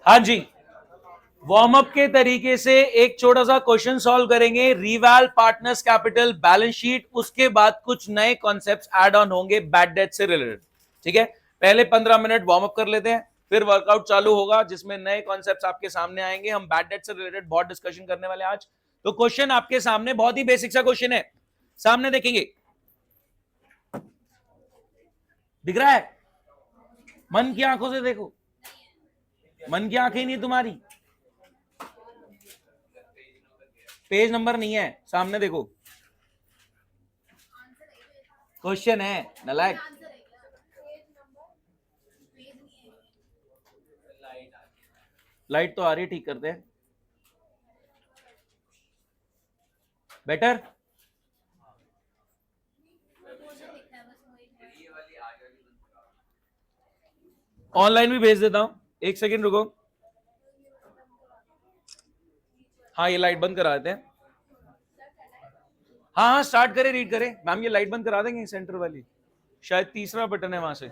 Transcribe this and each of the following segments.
हाँ जी, warm up के तरीके से एक छोटा सा क्वेश्चन सॉल्व करेंगे, रिवैल पार्टनर्स कैपिटल बैलेंस शीट, उसके बाद कुछ नए कॉन्सेप्ट्स ऐड ऑन होंगे बैड डेट से रिलेटेड। ठीक है, पहले 15 मिनट वार्म अप कर लेते हैं, फिर वर्कआउट चालू होगा जिसमें नए कॉन्सेप्ट्स आपके सामने आएंगे। हम बैड डेट से रिलेटेड बहुत डिस्कशन करने वाले आज। तो क्वेश्चन आपके सामने बहुत ही बेसिक सा क्वेश्चन है, सामने देखेंगे, दिख रहा है? मन की आंखों से देखो, मन की आंखें नहीं तुम्हारी, पेज नंबर नहीं है, सामने देखो, क्वेश्चन है नालायक। लाइट तो आ रही है, ठीक करते हैं, बेटर। ऑनलाइन भी भेज देता हूं, एक सेकंड रुको। हाँ, ये लाइट बंद करा देते हैं। हाँ हाँ, स्टार्ट करें, रीड करें। मैम ये लाइट बंद करा देंगे सेंटर वाली, शायद तीसरा बटन है वहां से,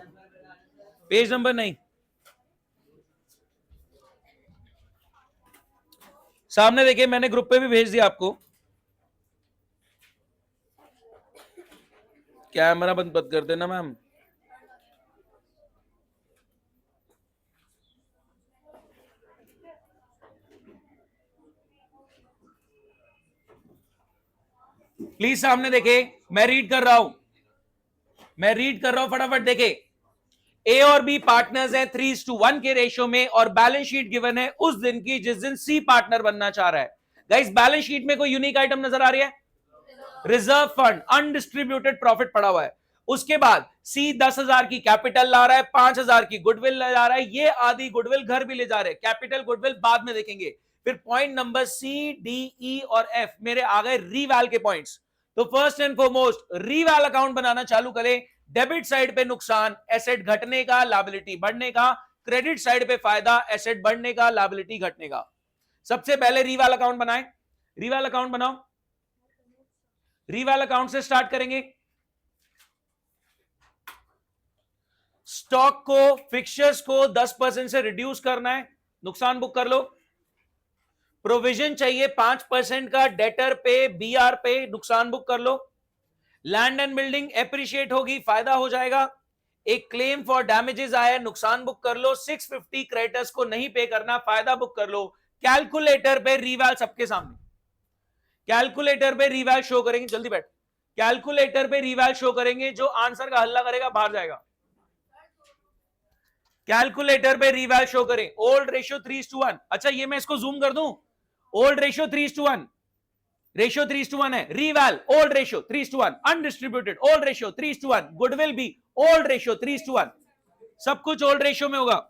पेज नंबर नहीं। सामने देखिए, मैंने ग्रुप पे भी भेज दिया आपको। कैमरा बंद बंद कर देना मैम। प्लीज सामने देखे, मैं रीड कर रहा हूं, मैं रीड कर रहा हूं, फटाफट देखे। ए और बी पार्टनर्स हैं 3:1 के रेशियो में, और बैलेंस शीट गिवन है उस दिन की जिस दिन सी पार्टनर बनना चाह रहा है। गाइस, बैलेंस शीट में कोई यूनिक आइटम नजर आ रही है? रिजर्व फंड, अनडिस्ट्रीब्यूटेड प्रॉफिट पड़ा हुआ है। उसके बाद सी 10,000 की कैपिटल ला रहा है, 5,000 की गुडविल ले जा रहा है, ये आधी गुडविल घर भी ले जा रहे हैं, कैपिटल गुडविल बाद में देखेंगे। फिर point number C D E और एफ मेरे आ गए रीवैल के पॉइंट्स। तो first and foremost reval account बनाना चालू करें। डेबिट साइड पे नुकसान, एसेट घटने का, लायबिलिटी बढ़ने का। क्रेडिट साइड पे फायदा, एसेट बढ़ने का, लायबिलिटी घटने का। सबसे पहले रीवैल अकाउंट बनाएं, रीवैल अकाउंट बनाओ। रीवैल अकाउंट से स्टार्ट करेंगे। स्टॉक को, फिक्चर्स को 10% से रिड्यूस करना है, नुकसान बुक कर लो। प्रोविजन चाहिए 5% का डेटर पे, बीआर पे, नुकसान बुक कर लो। लैंड एंड बिल्डिंग एप्रिशिएट होगी, फायदा हो जाएगा। एक क्लेम फॉर डैमेजेस आया, नुकसान बुक कर लो। 650 क्रेडिटर्स को नहीं पे करना, फायदा बुक कर लो। कैलकुलेटर पे रीवैल सबके सामने, कैलकुलेटर पे रीवैल शो करेंगे, जल्दी बैठ। कैलकुलेटर पे रीवैल शो करेंगे, जो आंसर का हल्ला करेगा बाहर जाएगा। कैलकुलेटर पे रीवैल शो करें। Old ratio 3:1। अच्छा, ये मैं इसको जूम कर दूं, ओल्ड रेशियो 3:1, रेशियो 3:1 है। Reval old ratio 3:1, undistributed old ratio 3:1, goodwill भी ओल्ड रेशियो 3:1, सब कुछ ओल्ड रेशियो में होगा।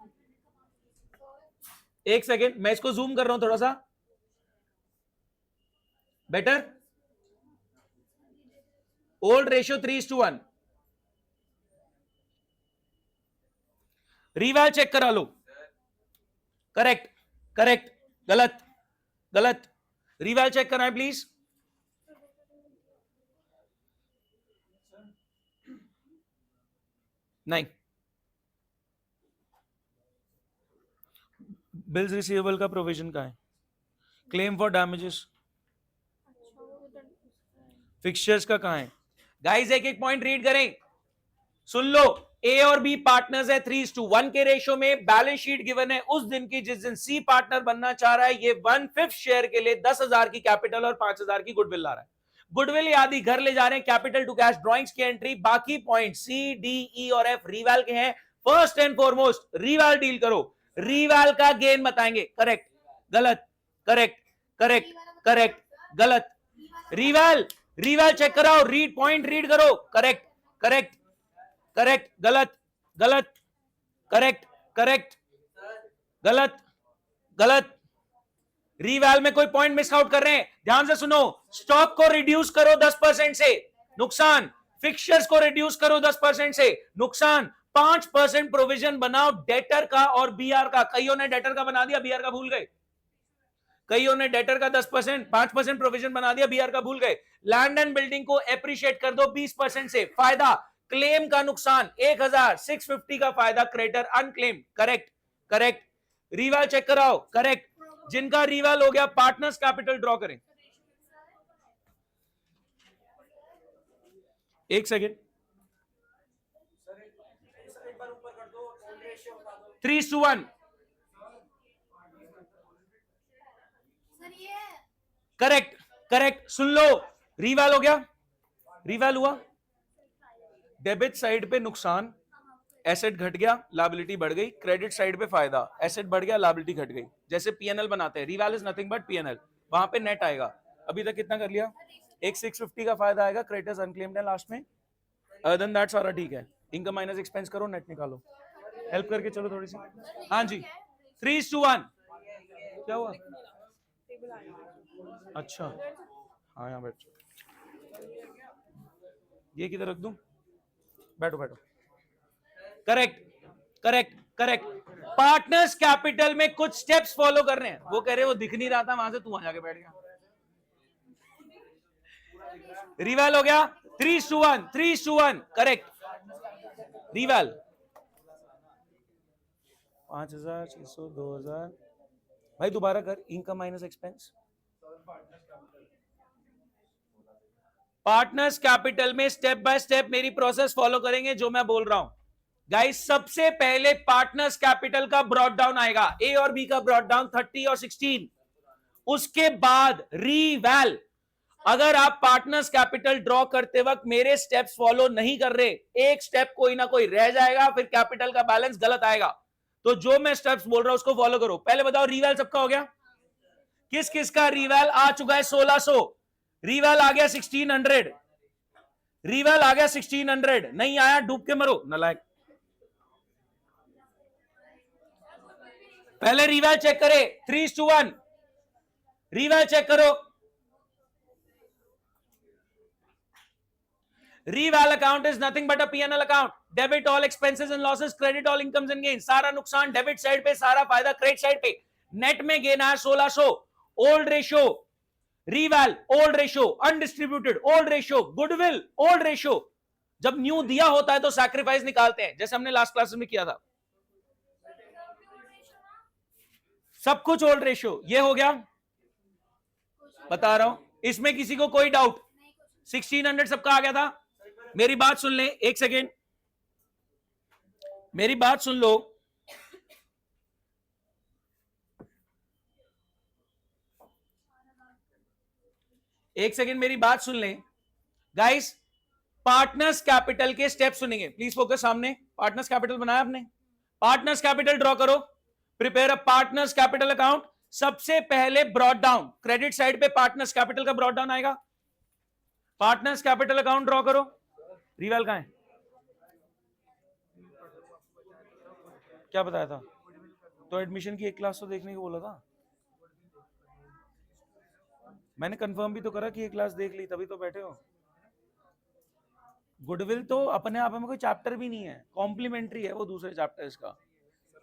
एक सेकेंड, मैं इसको जूम कर रहा हूं थोड़ा सा, better. Old ratio 3:1, reval check करा लो। करेक्ट, करेक्ट, गलत, गलत। रीवैल चेक कराएं प्लीज। नहीं, बिल्स रिसीवेबल का प्रोविजन का है, क्लेम फॉर डैमेजेस, फिक्चर्स का कहां है? गाइस, एक एक पॉइंट रीड करें, सुन लो। ए और बी पार्टनर्स है 3:1 के रेशियो में, बैलेंस शीट गिवन है उस दिन की जिस दिन सी पार्टनर बनना चाह रहा है। ये 1/5 शेयर के लिए 10,000 की कैपिटल और 5,000 की गुडविल ला रहा है। गुडविल या आदि घर ले जा रहे हैं, कैपिटल टू कैश ड्रॉइंग्स की एंट्री। बाकी पॉइंट सी डी ई और एफ रीवैल के हैं। फर्स्ट एंड फॉरमोस्ट रीवैल डील करो, रीवैल का गेन बताएंगे। करेक्ट, गलत, करेक्ट, करेक्ट, करेक्ट, गलत। रीवैल, रीवैल चेक कराओ, रीड पॉइंट रीड करो। करेक्ट, करेक्ट, करेक्ट, गलत, गलत, करेक्ट, करेक्ट, गलत, गलत। रीवैल में कोई पॉइंट मिस आउट कर रहे हैं, ध्यान से सुनो। स्टॉक को रिड्यूस करो 10% से, नुकसान। फिक्चर्स को रिड्यूस करो 10% से, नुकसान। 5% प्रोविजन बनाओ डेटर का और बीआर का। कईयों ने डेटर का बना दिया, बीआर का भूल गए। कईयों ने डेटर का 10%, 5% प्रोविजन बना दिया, बीआर का भूल गए। लैंड एंड बिल्डिंग को एप्रिशिएट कर दो 20% से, फायदा। क्लेम का नुकसान 1,650 का फायदा, creditor unclaim. Correct, correct, reval check कराओ, करेक्ट। जिनका रीवैल हो गया पार्टनर्स कैपिटल ड्रॉ करें। एक सेकेंड, 3:1। करेक्ट करेक्ट, सुन लो, रीवैल हो गया, रीवैल हुआ, डेबिट साइड पे नुकसान, एसेट घट गया, लायबिलिटी बढ़ गई, क्रेडिट साइड पे फायदा, एसेट बढ़ गया, लायबिलिटी घट गई। जैसे पीएनएल बनाते हैं, रीवैल इज नथिंग बट पीएनएल, वहां पे नेट आएगा। अभी तक कितना कर लिया, एक 650 का फायदा आएगा, क्रेडिटर्स अनक्लेम्ड है लास्ट में, अदर देन दैट सारा ठीक है। इनकम माइनस एक्सपेंस करो, नेट निकालो, हेल्प करके चलो थोड़ी सी। हाँ जी, 3:1। क्या हुआ, अच्छा हाँ यहाँ बैठ, ये किधर रख दूं, बैठो बैठो, correct correct correct. Partners capital में कुछ स्टेप्स फॉलो कर रहे हैं, वो कह रहे हैं वो दिख नहीं रहा था वहां से, तू वहां जाके बैठ गया। रीवैल हो गया, 3:1, 3:1, करेक्ट। रीवैल 5,000, 600, 2,000, भाई दोबारा कर, income minus expense. Partners capital में स्टेप बाय स्टेप मेरी प्रोसेस फॉलो करेंगे जो मैं बोल रहा हूं। गाइस सबसे पहले पार्टनर्स कैपिटल का ब्रॉड डाउन आएगा, ए और बी का ब्रॉड डाउन 30 और 16। उसके बाद रीवैल। अगर आप पार्टनर्स कैपिटल ड्रॉ करते वक्त मेरे स्टेप्स फॉलो नहीं कर रहे, एक स्टेप कोई ना कोई रह जाएगा, फिर कैपिटल का बैलेंस गलत आएगा। तो जो मैं स्टेप्स बोल रहा हूं उसको फॉलो करो। पहले बताओ रीवैल सबका हो गया, किस किस का रीवैल आ चुका है, 1600, रीवैल आ गया 1600, रीवैल आ गया 1600, नहीं आया डूब के मरो नलायक। पहले रीवैल चेक करे, 3:1, रीवैल चेक करो। Reval account is nothing but a PNL account, debit all expenses and losses, credit all incomes and gains. सारा नुकसान डेबिट साइड पे, सारा फायदा क्रेडिट साइड पे। नेट में गेन आया 1600, old ratio, reval old ratio, undistributed old ratio, goodwill old ratio. जब new दिया होता है तो सैक्रिफाइस निकालते हैं, जैसे हमने लास्ट क्लास में किया था। सब कुछ ओल्ड रेशियो, ये हो गया, बता रहा हूं, इसमें किसी को कोई डाउट, 1600 सबका आ गया था। मेरी बात सुन ले, एक सेकेंड, मेरी बात सुन लो। एक सेकेंड मेरी बात सुन ले गाइस, पार्टनर्स कैपिटल के स्टेप सुनेंगे, प्लीज फोकस। सामने पार्टनर्स कैपिटल बनाया आपने, पार्टनर्स कैपिटल ड्रॉ करो, prepare a partners capital account. सबसे पहले ब्रॉड डाउन, क्रेडिट साइड पे पार्टनर्स कैपिटल का ब्रॉड डाउन आएगा, पार्टनर्स कैपिटल अकाउंट ड्रॉ करो। रीवैल कहां है, क्या बताया था, तो एडमिशन की एक क्लास तो देखने को बोला था, मैंने कंफर्म भी तो करा कि एक क्लास देख ली, तभी तो बैठे हो। गुडविल तो अपने आप में कोई चैप्टर भी नहीं है, कॉम्प्लीमेंट्री है वो दूसरे चैप्टर्स का,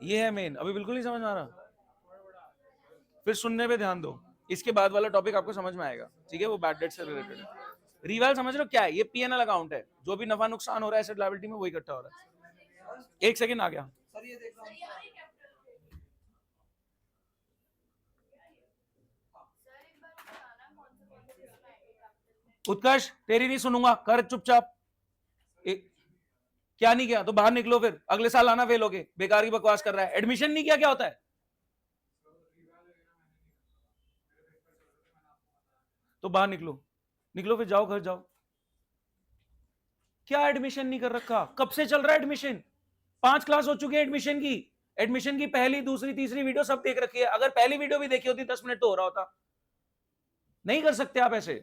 ये है मेन। अभी बिल्कुल नहीं समझ में आ रहा, फिर सुनने पे ध्यान दो, इसके बाद वाला टॉपिक आपको समझ में आएगा, ठीक है, वो बैड डेट से रिलेटेड है। रीवैल समझ रहे हो क्या है, ये पीएनएल अकाउंट है, जो भी नफा नुकसान हो रहा है एसेट लायबिलिटी में वही इकट्ठा हो रहा है। एक सेकंड आ गया, उत्कर्ष तेरी नहीं सुनूंगा, कर चुपचाप। क्या नहीं किया तो बाहर निकलो, फिर अगले साल आना फेल होगे, बेकार की बकवास कर रहा है। एडमिशन नहीं किया क्या होता है, तो बाहर निकलो, निकलो फिर जाओ घर जाओ। क्या एडमिशन नहीं कर रखा, कब से चल रहा है एडमिशन, 5 क्लास हो चुकी है एडमिशन की। एडमिशन की पहली दूसरी तीसरी वीडियो सब देख रखी है, अगर पहली वीडियो भी देखी होती 10 मिनट तो हो रहा होता। नहीं कर सकते आप ऐसे।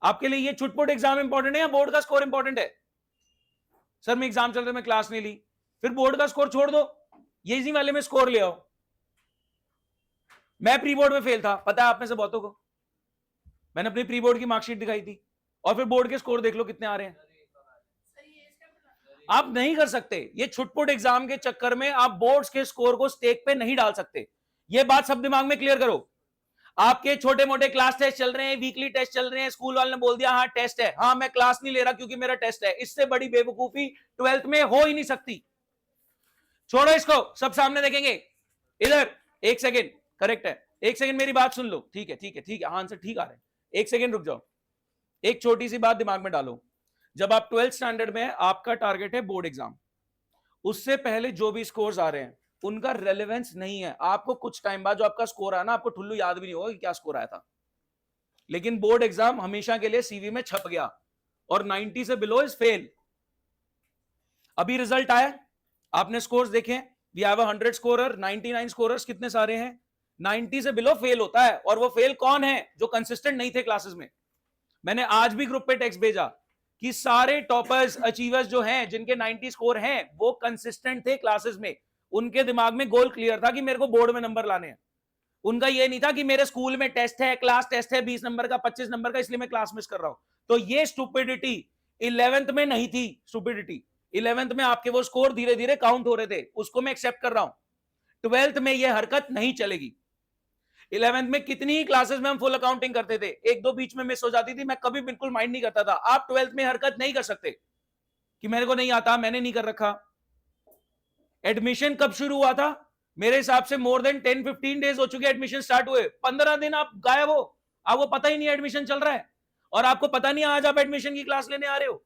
आपके लिए ये छुटपुट एग्जाम इंपॉर्टेंट है या बोर्ड का स्कोर इंपॉर्टेंट है? सर मैं एग्जाम चल रहे मैं क्लास नहीं ली, फिर बोर्ड का स्कोर छोड़ दो, ये इसी वाले में स्कोर ले आओ। मैं प्री बोर्ड में फेल था, पता है आप में से बहुतों को, मैंने अपनी प्री बोर्ड की मार्कशीट दिखाई थी, और फिर बोर्ड के स्कोर देख लो कितने आ रहे हैं। आप नहीं कर सकते, ये छुटपुट एग्जाम के चक्कर में आप बोर्ड्स के स्कोर को स्टेक पे नहीं डाल सकते, ये बात सब दिमाग में क्लियर करो। आपके छोटे मोटे क्लास टेस्ट चल रहे हैं, वीकली टेस्ट चल रहे हैं, स्कूल वाले ने बोल दिया हाँ टेस्ट है, हाँ मैं क्लास नहीं ले रहा क्योंकि मेरा टेस्ट है, इससे बड़ी बेवकूफी 12th में हो ही नहीं सकती। छोड़ो इसको, सब सामने देखेंगे। इधर एक सेकेंड, करेक्ट है, एक सेकेंड मेरी बात सुन लो, ठीक है ठीक है ठीक है, आंसर ठीक आ रहे हैं, एक सेकेंड रुक जाओ, एक छोटी सी बात दिमाग में डालो, जब आप 12th स्टैंडर्ड में आपका टारगेट है बोर्ड एग्जाम, उससे पहले जो भी स्कोर्स आ रहे हैं उनका रेलेवेंस नहीं है, आपको कुछ टाइम बाद जो आपका स्कोर आया ना, आपको ठुल्लू याद भी नहीं होगा कि क्या स्कोर आया था, लेकिन बोर्ड एग्जाम हमेशा के लिए सीवी में छप गया, और 90 से बिलो इज फेल। अभी रिजल्ट आया, आपने स्कोर्स देखे, वी हैव 100 स्कोरर, 99 स्कोरर्स कितने सारे हैं, 90 से बिलो फेल होता है, और वो फेल कौन है, जो कंसिस्टेंट नहीं थे क्लासेस में। मैंने आज भी ग्रुप पे टेक्स्ट भेजा कि सारे टॉपर्स अचीवर्स जो हैं जिनके 90 स्कोर हैं वो कंसिस्टेंट थे क्लासेस में, उनके दिमाग में गोल क्लियर था कि मेरे को बोर्ड में नंबर लाने हैं, उनका ये नहीं था कि मेरे स्कूल में टेस्ट है, क्लास टेस्ट है 20 नंबर का 25 नंबर का, इसलिए मैं क्लास मिस कर रहा हूं। तो ये स्टूपिडिटी 11th में नहीं थी, स्टूपिडिटी 11th में आपके वो स्कोर धीरे धीरे काउंट हो रहे थे, उसको मैं एक्सेप्ट कर रहा हूं। 12th में ये हरकत नहीं चलेगी। 11th में कितनी ही क्लासेस में हम फुल अकाउंटिंग करते थे, एक दो बीच में मिस हो जाती थी, मैं कभी बिल्कुल माइंड नहीं करता था। आप 12th में हरकत नहीं कर सकते कि मेरे को नहीं आता, मैंने नहीं कर रखा। एडमिशन कब शुरू हुआ था, मेरे हिसाब से मोर देन 10-15 डेज हो चुके एडमिशन स्टार्ट हुए, 15 दिन आप गायब हो, आपको पता ही नहीं एडमिशन चल रहा है, और आपको पता नहीं आज आप एडमिशन की क्लास लेने आ रहे हो,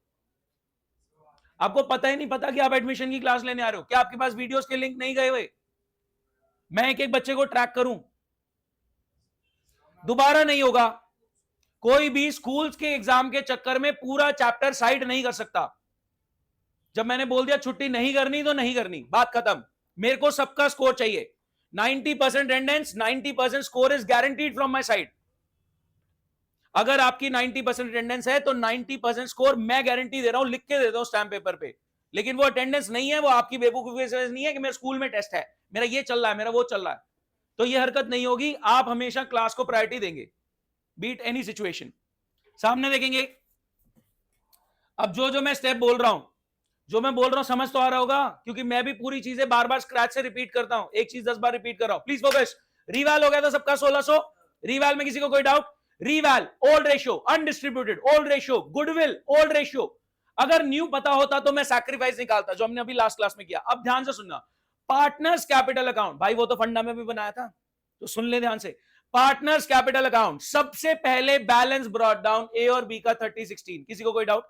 आपको पता ही नहीं पता कि आप एडमिशन की क्लास लेने आ रहे हो। क्या आपके पास वीडियोस के लिंक नहीं गए हुए, मैं एक एक बच्चे को ट्रैक करूं, दोबारा नहीं होगा। कोई भी स्कूल्स के एग्जाम के चक्कर में पूरा चैप्टर साइड नहीं कर सकता। जब मैंने बोल दिया छुट्टी नहीं करनी तो नहीं करनी, बात खत्म। मेरे को सबका स्कोर चाहिए, 90% attendance, 90% score is guaranteed from my side. अगर आपकी 90% अटेंडेंस है तो 90% स्कोर मैं गारंटी दे रहा हूं, लिख के देता हूं स्टैम्प पेपर पे। लेकिन वो अटेंडेंस नहीं है, वो आपकी बेवकूफी से नहीं है कि मेरे स्कूल में टेस्ट है, मेरा ये चल रहा है, मेरा वो चल रहा है, तो ये हरकत नहीं होगी। आप हमेशा क्लास को प्रायोरिटी देंगे, बीट एनी सिचुएशन। सामने देखेंगे, अब जो मैं स्टेप बोल रहा हूं, जो मैं बोल रहा हूं समझ तो आ रहा होगा, क्योंकि मैं भी पूरी चीजें बार बार स्क्रैच से रिपीट करता हूं, एक चीज 10 बार रिपीट कर रहा हूं। Please focus. रिवैल हो गया था सबका 1600, रिवैल में किसी को कोई doubt? Reval old ratio, undistributed old ratio, goodwill old ratio. अगर न्यू पता होता तो मैं सैक्रिफाइस निकालता, जो हमने अभी लास्ट क्लास में किया। अब ध्यान से सुनना, पार्टनर्स कैपिटल अकाउंट, भाई वो तो फंडा में भी बनाया था, तो सुन ले ध्यान से। पार्टनर्स कैपिटल अकाउंट, सबसे पहले बैलेंस ब्रॉट डाउन ए और बी का 30-16, किसी को कोई doubt?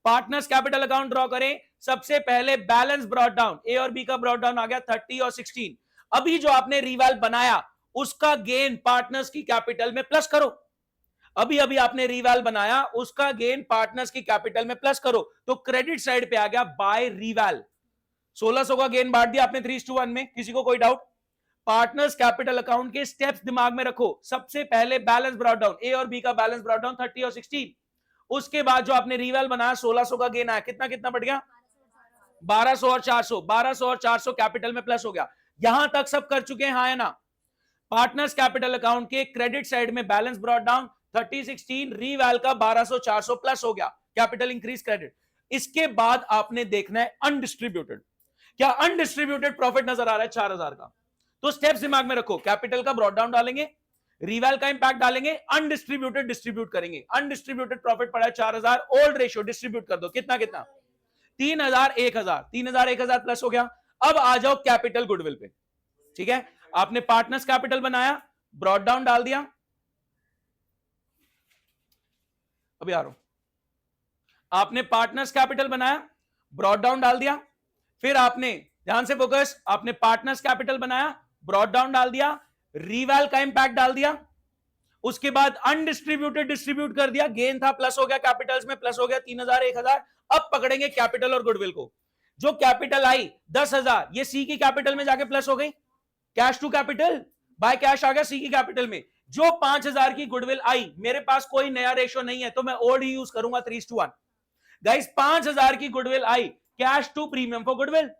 Partners capital account draw करें, सबसे पहले बैलेंस ब्रॉट डाउन, ए और बी का ब्रॉट डाउन आ गया 30 और 16। अभी जो आपने रिवैल बनाया उसका गेन पार्टनर्स की कैपिटल में प्लस करो, अभी अभी आपने रिवैल बनाया उसका गेन पार्टनर्स की कैपिटल में प्लस करो, तो क्रेडिट साइड पे आ गया बाय रिवैल। 1600 का गेन बांट दिया आपने 3:1 में, किसी को कोई डाउट? पार्टनर्स कैपिटल अकाउंट के स्टेप्स दिमाग में रखो, सबसे पहले बैलेंस ब्रॉट डाउन, ए और बी का बैलेंस ब्रॉट डाउन 30 और 16, उसके बाद जो आपने रिवैल बनाया 1600 का गेन आया, कितना कितना बढ़ गया? 1200 और 400, 1200 और 400 कैपिटल में प्लस हो गया। यहां तक सब कर चुके हैं, हाँ है ना? पार्टनर्स कैपिटल अकाउंट के क्रेडिट साइड में बैलेंस ब्रॉट डाउन 30-16, रिवैल का 1200-400 प्लस हो गया, कैपिटल इंक्रीज क्रेडिट। इसके बाद आपने देखना है अनडिस्ट्रीब्यूटेड, क्या अनडिस्ट्रीब्यूटेड प्रॉफिट नजर आ रहा है 4000 का? तो स्टेप्स दिमाग में रखो, कैपिटल का ब्रॉट डाउन डालेंगे, रिवैल का इंपैक्ट डालेंगे, अनडिस्ट्रीब्यूटेड डिस्ट्रीब्यूट करेंगे। अनडिस्ट्रीब्यूटेड प्रॉफिट पड़ा है 4000, ओल्ड रेशियो डिस्ट्रीब्यूट कर दो, कितना कितना? 3000 1000, 3000 1000 प्लस हो गया। अब आ जाओ कैपिटल गुडविल पे, ठीक है? आपने पार्टनर्स कैपिटल बनाया, ब्रॉट डाउन डाल दिया, अभी आ रहा हूं, आपने पार्टनर्स कैपिटल बनाया, ब्रॉट डाउन डाल दिया, फिर आपने ध्यान से फोकस, आपने पार्टनर्स कैपिटल बनाया, ब्रॉट डाउन डाल दिया, रिवैल का इंपैक्ट डाल दिया, उसके बाद अनडिस्ट्रीब्यूटेड डिस्ट्रीब्यूट कर दिया, गेन था प्लस हो गया, कैपिटल्स में प्लस हो गया 3000 1000। अब पकड़ेंगे कैपिटल और गुडविल को, जो कैपिटल आई 10,000, ये सी की कैपिटल में जाके प्लस हो गई, cash to capital by cash आ गया सी की कैपिटल में। जो 5000 की गुडविल आई, मेरे पास कोई नया रेशो नहीं है तो मैं ओल्ड ही यूज करूंगा 3:1। गाइस 5000 की गुडविल आई, cash to premium for goodwill,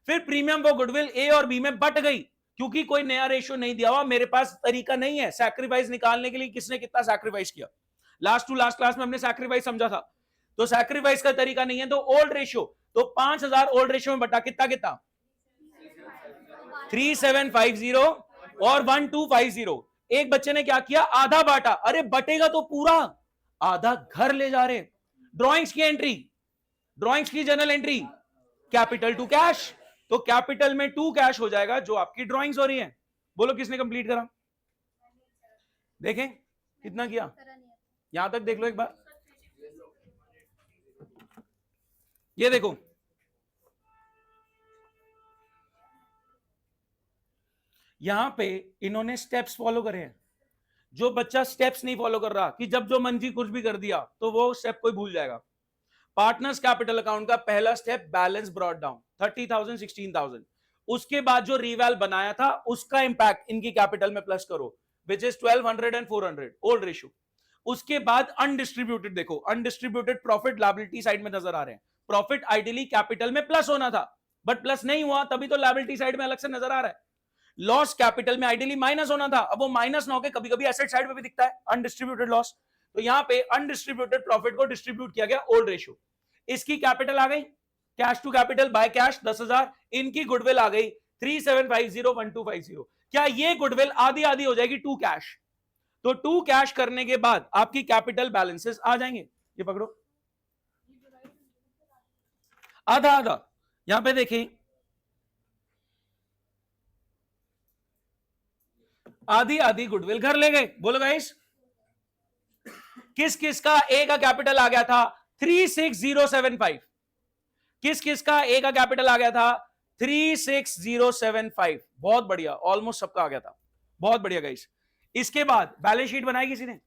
फिर प्रीमियम फॉर गुडविल ए और बी में बट गई, क्योंकि कोई नया रेशो नहीं दिया हुआ, मेरे पास तरीका नहीं है सैक्रिफाइस निकालने के लिए, किसने कितना सैक्रिफाइस किया। लास्ट टू लास्ट क्लास में हमने सैक्रिफाइस समझा था, तो सैक्रिफाइस का तरीका नहीं है, तो ओल्ड रेशियो, तो 5000 ओल्ड रेशियो में बटा कितना कितना? 3750 और 1250। एक बच्चे ने क्या किया, आधा बांटा, अरे बटेगा तो पूरा, आधा घर ले जा रहे। ड्रॉइंग्स की एंट्री, ड्रॉइंग्स की journal entry, capital to cash, तो कैपिटल में 2 कैश हो जाएगा, जो आपकी ड्राइंग्स हो रही है। बोलो किसने कंप्लीट करा? देखें कितना किया, यहां तक देख लो एक बार। ये देखो, यहां पे इन्होंने स्टेप्स फॉलो करे हैं। जो बच्चा स्टेप्स नहीं फॉलो कर रहा, कि जब जो मंजी कुछ भी कर दिया, तो वो स्टेप कोई भूल जाएगा। पार्टनर्स कैपिटल अकाउंट का पहला स्टेप बैलेंस ब्रॉट डाउन 30,000 16,000। उसके बाद जो रिवैल बनाया था उसका इंपैक्ट इनकी कैपिटल में प्लस करो, which is 1200 and 400 old ratio. उसके बाद अनडिस्ट्रीब्यूटेड देखो, अनडिस्ट्रीब्यूटेड प्रॉफिट लायबिलिटी साइड में नजर आ रहे हैं। प्रॉफिट आइडियली कैपिटल में प्लस होना था, बट प्लस नहीं हुआ, तभी तो लायबिलिटी साइड में अलग से नजर आ रहा है। लॉस कैपिटल में आइडियली माइनस होना था, अब वो माइनस ना होकर कभी कभी एसेट साइड में भी दिखता है अनडिस्ट्रीब्यूटेड लॉस। तो यहां पे अनडिस्ट्रीब्यूटेड प्रॉफिट को डिस्ट्रीब्यूट किया गया ओल्ड रेशियो। इसकी कैपिटल आ गई cash to capital by cash 10,000, इनकी गुडविल आ गई 37501250। क्या ये गुडविल आधी आधी हो जाएगी टू कैश? तो टू कैश करने के बाद आपकी कैपिटल बैलेंसेस आ जाएंगे। ये पकड़ो, आधा आधा। यहां पे देखें, आधी आधी गुडविल घर ले गए। बोलो गाइस, किस किस का ए का कैपिटल आ गया था 36075? किस किस का ए का कैपिटल आ गया था 36075? बहुत बढ़िया, ऑलमोस्ट सबका आ गया था, बहुत बढ़िया गाइस। इसके बाद बैलेंस शीट बनाई किसी ने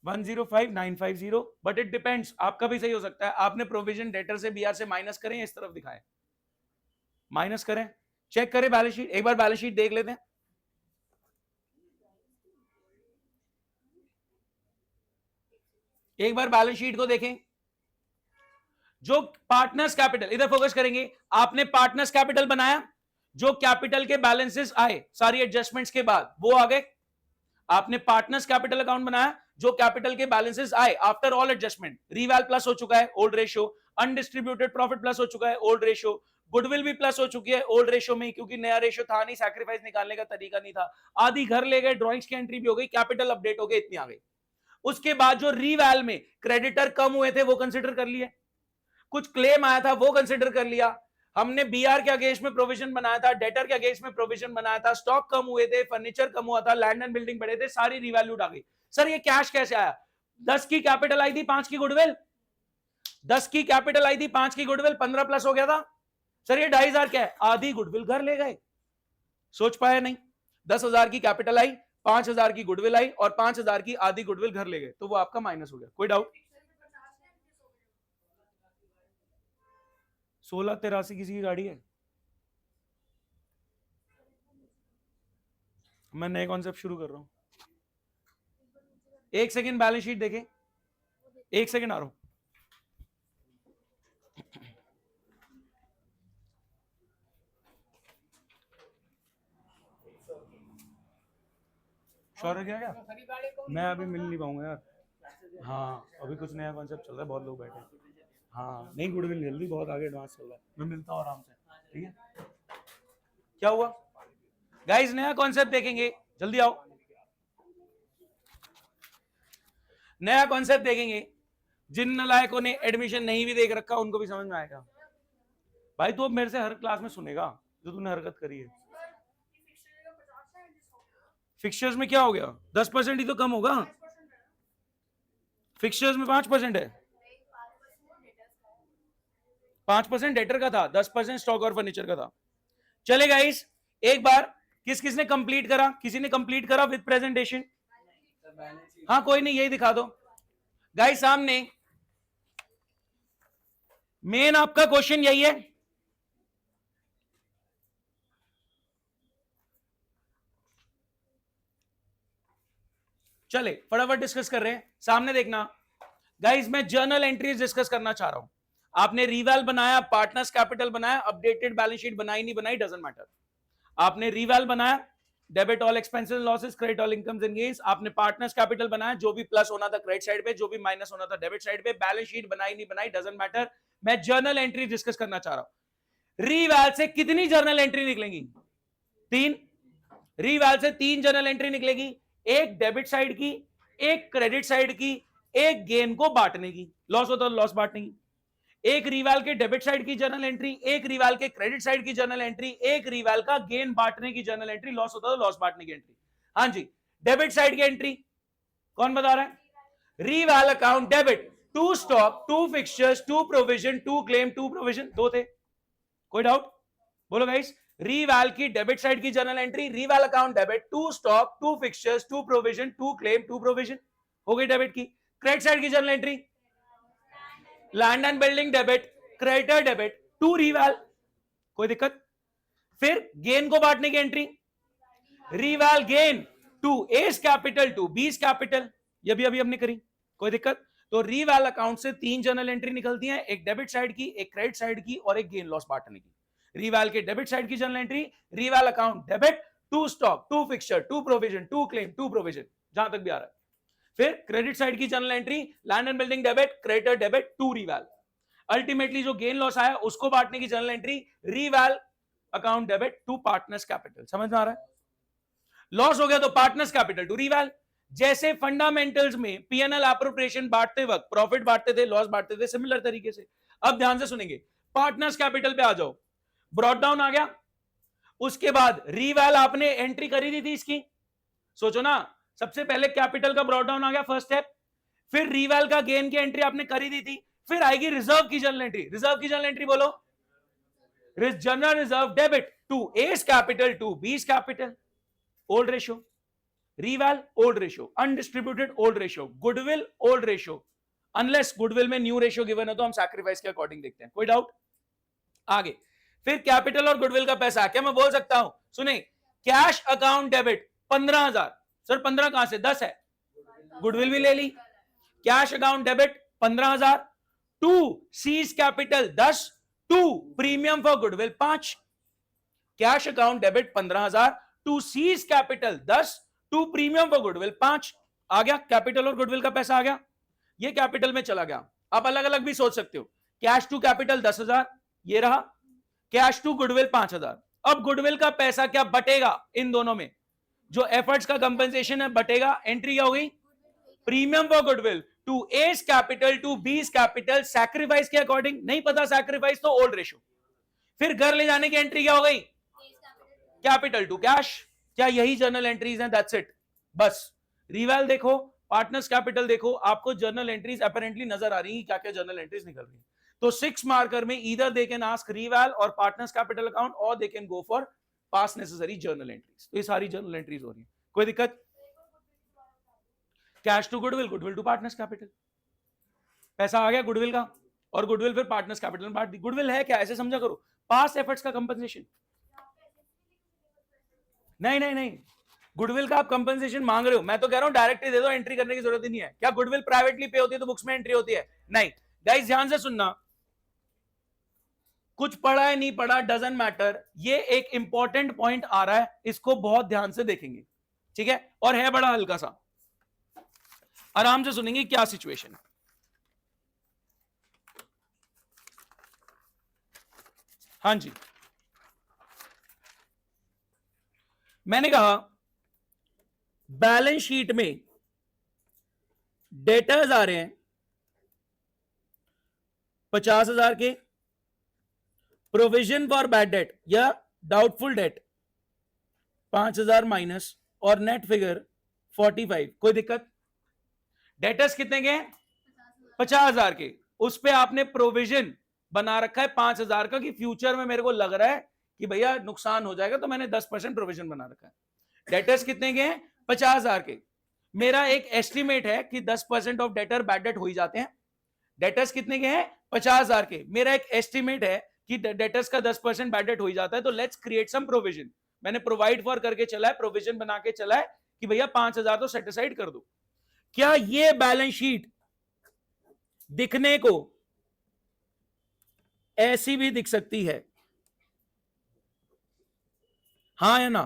105950, बट इट डिपेंड्स, आपका भी सही हो सकता है। आपने प्रोविजन डेटर से बीआर से माइनस करें, इस तरफ दिखाएं, माइनस करें, चेक करें बैलेंस शीट, एक बार बैलेंस शीट देख लेते हैं। एक बार बैलेंस शीट को देखें। जो पार्टनर्स कैपिटल, इधर फोकस करेंगे, आपने पार्टनर्स कैपिटल बनाया, जो कैपिटल के बैलेंसेस आए सारी एडजस्टमेंट्स के बाद वो आ गए। आपने पार्टनर्स कैपिटल अकाउंट बनाया, जो कैपिटल के बैलेंसेस आए आफ्टर ऑल एडजस्टमेंट, रीवैल प्लस हो चुका है old ratio, undistributed profit plus हो चुका है ओल्ड रेशियो, गुडविल भी प्लस हो चुकी है ओल्ड रेशियो में, क्योंकि नया रेशियो था नहीं, सैक्रिफाइस निकालने का तरीका नहीं था। आधी घर ले गए, ड्रॉइंग्स की एंट्री भी हो गई, कैपिटल अपडेट हो गए, इतनी आ गई। उसके बाद जो रीवैल में क्रेडिटर कम हुए थे वो कंसिडर कर लिए, कुछ क्लेम आया था वो कंसिडर कर लिया, हमने बीआर के अगेंस्ट में प्रोविजन बनाया था, डेटर के अगेंस्ट में प्रोविजन बनाया था, स्टॉक कम हुए थे, फर्नीचर कम हुआ था, लैंड एंड बिल्डिंग बढ़े थे, सारी रिवैल्यूड आ गई। सर ये कैश कैसे आया? 10 की कैपिटल आई थी, 5 की गुडविल, 10 की कैपिटल आई थी, 5 की गुडविल, 15 प्लस हो गया था। सर ये 2,500 क्या है? आधी गुडविल घर ले गए। सोच पाया नहीं? 10,000 की कैपिटल आई, 5,000 की गुडविल आई और 5,000 की आधी गुडविल घर ले गए, तो वो आपका माइनस हो गया। कोई डाउट? 1683 किसी की गाड़ी है? मैं नए कॉन्सेप्ट शुरू कर रहा हूं। एक सेकंड बैलेंस शीट देखें, एक सेकंड आ रहा हूं। शौर्य क्या मैं अभी मिल नहीं पाऊंगा यार। हाँ अभी कुछ नया कॉन्सेप्ट चल रहा है, बहुत लोग बैठे हैं। हाँ नहीं, गुडविल जल्दी बहुत आगे एडवांस चल रहा है, मैं मिलता हूँ आराम से, ठीक है? क्या हुआ गाइस? नया कॉन्सेप्ट देखेंगे, जल्दी आओ, नया कॉन्सेप्ट देखेंगे। जिन नालायकों ने एडमिशन नहीं भी देख रखा उनको भी समझ में आएगा। भाई तू अब मेरे से हर क्लास में सुनेगा जो तूने हरकत करी है। फिक्सचर्स में क्या हो गया? 10% ही तो कम होगा। फिक्सचर्स में 5% है, 5% डेटर का था, 10% स्टॉक और फर्नीचर का था। चले गाइस, एक बार किस किसने कंप्लीट करा? किसी ने कंप्लीट करा विद प्रेजेंटेशन? हाँ कोई नहीं, यही दिखा दो गाइस सामने। मेन आपका क्वेश्चन यही है, चले फटाफट डिस्कस कर रहे हैं। सामने देखना गाइस, मैं जर्नल एंट्रीज डिस्कस करना चाह रहा हूं। आपने रिवैल बनाया, पार्टनर्स कैपिटल बनाया, अपडेटेड बैलेंस शीट बनाई नहीं बनाई डजंट मैटर। आपने रिवैल बनाया, debit all expenses losses, credit all incomes and gains. आपने पार्टनर्स कैपिटल बनाया, जो भी प्लस होना था क्रेडिट साइड पे, जो भी माइनस होना था डेबिट साइड पे। बैलेंस शीट बनाई नहीं बनाई डजंट मैटर, मैं जर्नल एंट्री डिस्कस करना चाह रहा हूं। रिवैल से कितनी जर्नल एंट्री निकलेंगी? 3। रिवैल से 3 जर्नल एंट्री निकलेगी, एक डेबिट साइड की, एक क्रेडिट साइड की, एक गेन को बांटने की, लॉस होता तो लॉस बांटने की। एक रिवाल के डेबिट साइड की जर्नल एंट्री, एक रिवाल के क्रेडिट साइड की जर्नल एंट्री, एक रिवाल का गेन बांटने की जर्नल एंट्री, लॉस होता तो लॉस बांटने की एंट्री। हाँ जी, डेबिट साइड की एंट्री कौन बता रहा है? Reval account debit, to stock, to fixtures, to provision, to claim, to provision, दो थे। कोई डाउट? बोलो गाइस। रिवाल की डेबिट साइड की journal entry, reval account debit, to stock, to fixtures, to provision, to claim, to provision, हो गई debit की। Credit side की journal entry, land and building debit, creditor debit, to reval, कोई दिक्कत? फिर gain को बांटने की entry, reval gain to A's capital to B's capital, ये भी अभी हमने करी, कोई दिक्कत? तो रिवाल अकाउंट से तीन जर्नल एंट्री निकलती हैं, एक डेबिट साइड की, एक क्रेडिट साइड की और एक गेन लॉस बांटने की। रिवाल के डेबिट साइड की journal entry, reval account debit, to stock, to fixture, to provision, to claim, to provision, जहां तक भी आ रहा है। फिर क्रेडिट साइड की journal entry, land and building debit, creditor debit, to reval. Ultimately जो गेन लॉस आया उसको बांटने की journal entry, reval account debit to partners capital. समझ में आ रहा है? लॉस हो गया तो पार्टनर्स कैपिटल टू रिवाल। जैसे फंडामेंटल्स में पीएनएल एप्रोप्रिएशन बांटते वक्त प्रॉफिट बांटते थे, लॉस बांटते थे, सिमिलर तरीके से अब ध्यान से सुनेंगे। पार्टनर्स कैपिटल पे आ जाओ, ब्रॉट डाउन आ गया, उसके बाद रिवाल आपने एंट्री करी दी थी इसकी, सोचो ना, सबसे पहले कैपिटल का ब्रॉट डाउन आ गया फर्स्ट स्टेप, फिर रिवाल का गेन की एंट्री आपने करी दी थी, फिर आएगी रिजर्व की जर्नल एंट्री। रिजर्व की जर्नल एंट्री बोलो, general reserve debit to A's capital to B's capital, old ratio, reval old ratio, undistributed old ratio, goodwill old ratio, unless goodwill में न्यू रेशियो गिवन है तो हम sacrifice के according देखते हैं। कोई डाउट? आगे फिर कैपिटल और गुडविल का पैसा, क्या मैं बोल सकता हूं? सुने, कैश अकाउंट डेबिट 15,000, सर 15 कहां से? 10 है, गुडविल भी ले ली। Cash account debit 15,000, to C's capital 10, to premium for goodwill 5। Cash account debit 15,000, to C's capital 10, to premium for goodwill 5। आ गया कैपिटल और गुडविल का पैसा आ गया, ये कैपिटल में चला गया। आप अलग अलग भी सोच सकते हो, कैश टू कैपिटल 10,000, ये रहा, कैश टू गुडविल 5,000। अब गुडविल का पैसा क्या बटेगा इन दोनों में? जो एफर्ट्स का कंपनसेशन है बटेगा। एंट्री क्या हो गई? Premium for goodwill to A's capital to B's capital, sacrifice के अकॉर्डिंग, नहीं पता सैक्रिफाइस तो ओल्ड रेशियो। फिर घर ले जाने की एंट्री क्या हो गई? Capital to cash. क्या यही जर्नल एंट्रीज हैं? दैट्स इट, बस। रिवाल देखो, पार्टनर्स कैपिटल देखो, आपको जर्नल एंट्रीज अपेरेंटली नजर आ रही है, क्या क्या जर्नल एंट्रीज निकल रही है। तो 6 मार्कर में either they can ask reval और पार्टनर्स कैपिटल अकाउंट, और they can go for pass necessary journal entries. तो ये सारी जर्नल एंट्रीज हो रही है, कोई दिक्कत? Cash to goodwill, goodwill to partners capital, पैसा आ गया गुडविल का, और गुडविल फिर पार्टनर्स कैपिटल में बांट दी। गुडविल है क्या? ऐसे समझा करो, पास्ट एफर्ट्स का कंपनसेशन। नहीं नहीं नहीं, गुडविल का आप कंपनसेशन मांग रहे हो, मैं तो कह रहा हूं डायरेक्ट ही दे दो, एंट्री करने की जरूरत ही नहीं है। क्या गुडविल प्राइवेटली पे होती है तो बुक्स में एंट्री होती है? नहीं। गाइस ध्यान से सुनना, कुछ पढ़ा है नहीं पढ़ा डजंट मैटर, ये एक इंपॉर्टेंट पॉइंट आ रहा है, इसको बहुत ध्यान से देखेंगे, ठीक है? और है बड़ा हल्का सा, आराम से सुनेंगे क्या सिचुएशन है। हाँ जी, मैंने कहा बैलेंस शीट में डेटर्स आ रहे हैं 50,000 के, प्रोविजन फॉर बैड डेट या डाउटफुल डेट 5,000 माइनस, और नेट फिगर 45। कोई दिक्कत? डेटर्स कितने के हैं? 50,000 के, उस पे आपने प्रोविजन बना रखा है 5,000 का, कि फ्यूचर में मेरे को लग रहा है कि भैया नुकसान हो जाएगा, तो मैंने 10% प्रोविजन बना रखा है। डेटर्स कितने के हैं? 50,000 के। मेरा एक एस्टिमेट है कि 10% ऑफ डेटर बैड डेट हो ही जाते हैं। डेटर्स कितने के हैं? 50,000 के। मेरा एक एस्टिमेट है कि डेटर्स का 10% बैड डेट हो ही जाता है, तो लेट्स क्रिएट सम प्रोविजन। मैंने प्रोवाइड फॉर करके चला है, प्रोविजन बना के चला है कि भैया 5,000 तो सेट असाइड कर दो। क्या ये बैलेंस शीट दिखने को ऐसी भी दिख सकती है? हाँ या ना?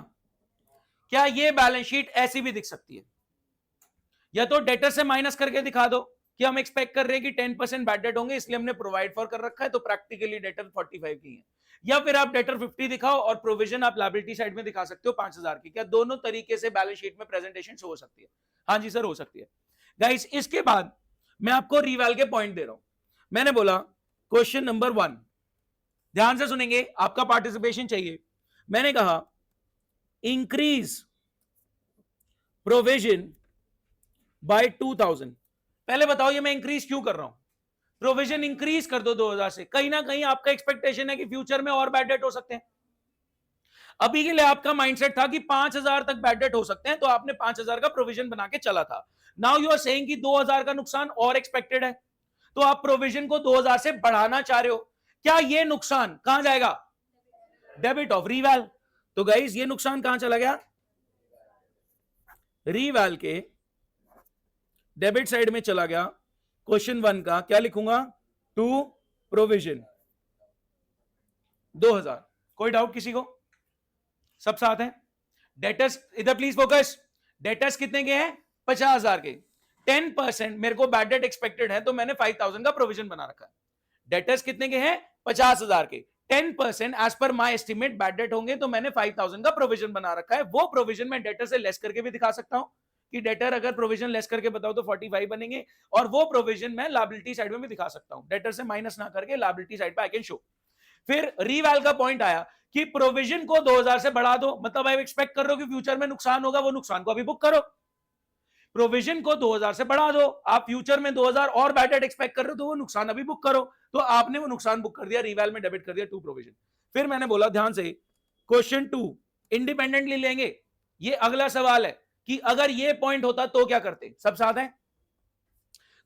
क्या ये बैलेंस शीट ऐसी भी दिख सकती है? या तो डेटर से माइनस करके दिखा दो कि हम एक्सपेक्ट कर रहे हैं कि 10% बैड डेट होंगे, इसलिए हमने प्रोवाइड फॉर कर रखा है, तो प्रैक्टिकली डेटर 45 की है। या फिर आप डेटर 50 दिखाओ और प्रोविजन आप लायबिलिटी साइड में दिखा सकते हो 5,000 की। क्या दोनों तरीके से बैलेंस शीट में प्रेजेंटेशन हो सकती है? हाँ जी सर, हो सकती है। गाइस इसके बाद मैं आपको रिवाल के पॉइंट दे रहा हूं। मैंने बोला क्वेश्चन नंबर 1, ध्यान से सुनेंगे, आपका पार्टिसिपेशन चाहिए। मैंने कहा इंक्रीज प्रोविजन बाय 2000। पहले बताओ ये मैं इंक्रीज क्यों कर रहा हूं? प्रोविजन इंक्रीज कर दो 2000 से, कहीं ना कहीं आपका एक्सपेक्टेशन है कि फ्यूचर में और बैड डेट हो सकते हैं। अभी के लिए आपका माइंडसेट था कि 5000 तक बैड डेट हो सकते हैं, तो आपने 5000 का प्रोविजन बना के चला था। नाउ यू आर सेइंग कि 2000 का नुकसान और एक्सपेक्टेड है, तो आप प्रोविजन को 2000 से बढ़ाना चाह रहे हो। क्या ये नुकसान कहां जाएगा? Debit of reval. तो गाइस ये नुकसान कहां चला गया? रीवैल के डेबिट साइड में चला गया। क्वेश्चन 1 का क्या लिखूंगा? To provision 2000। कोई डाउट किसी को? सब साथ हैं? डेटर्स इधर प्लीज फोकस। डेटर्स कितने के हैं? 50,000 के। 10% मेरे को बैड डेट एक्सपेक्टेड है, तो मैंने 5000 का प्रोविजन बना रखा है। डेटर्स कितने के हैं? 50,000 के। 10% एज पर माई एस्टिमेट बैड डेट होंगे, तो मैंने 5000 का प्रोविजन बना रखा है। वो प्रोविजन मैं डेटर से लेस करके भी दिखा सकता हूं कि डेटर अगर प्रोविजन लेस करके बताओ तो 45 बनेंगे, और वो प्रोविजन मैं लायबिलिटी साइड में भी दिखा सकता हूं, डेटर से माइनस ना करके लायबिलिटी साइड पे आई कैन शो। फिर रीवैल का पॉइंट आया कि प्रोविजन को 2000 से बढ़ा दो, मतलब आप एक्सपेक्ट कर रहे हो कि फ्यूचर में नुकसान होगा, वो नुकसान को अभी बुक करो। प्रोविजन को 2000 से बढ़ा दो, आप फ्यूचर में 2000 और बैड डेट एक्सपेक्ट कर रहे हो, तो वो नुकसान अभी बुक करो। तो आपने वो नुकसान बुक कर दिया, रीवैल में डेबिट कर दिया टू प्रोविजन। फिर मैंने बोला ध्यान से, क्वेश्चन 2 इंडिपेंडेंटली लेंगे। ये अगला सवाल है कि अगर ये पॉइंट होता तो क्या करते? सब साथ हैं?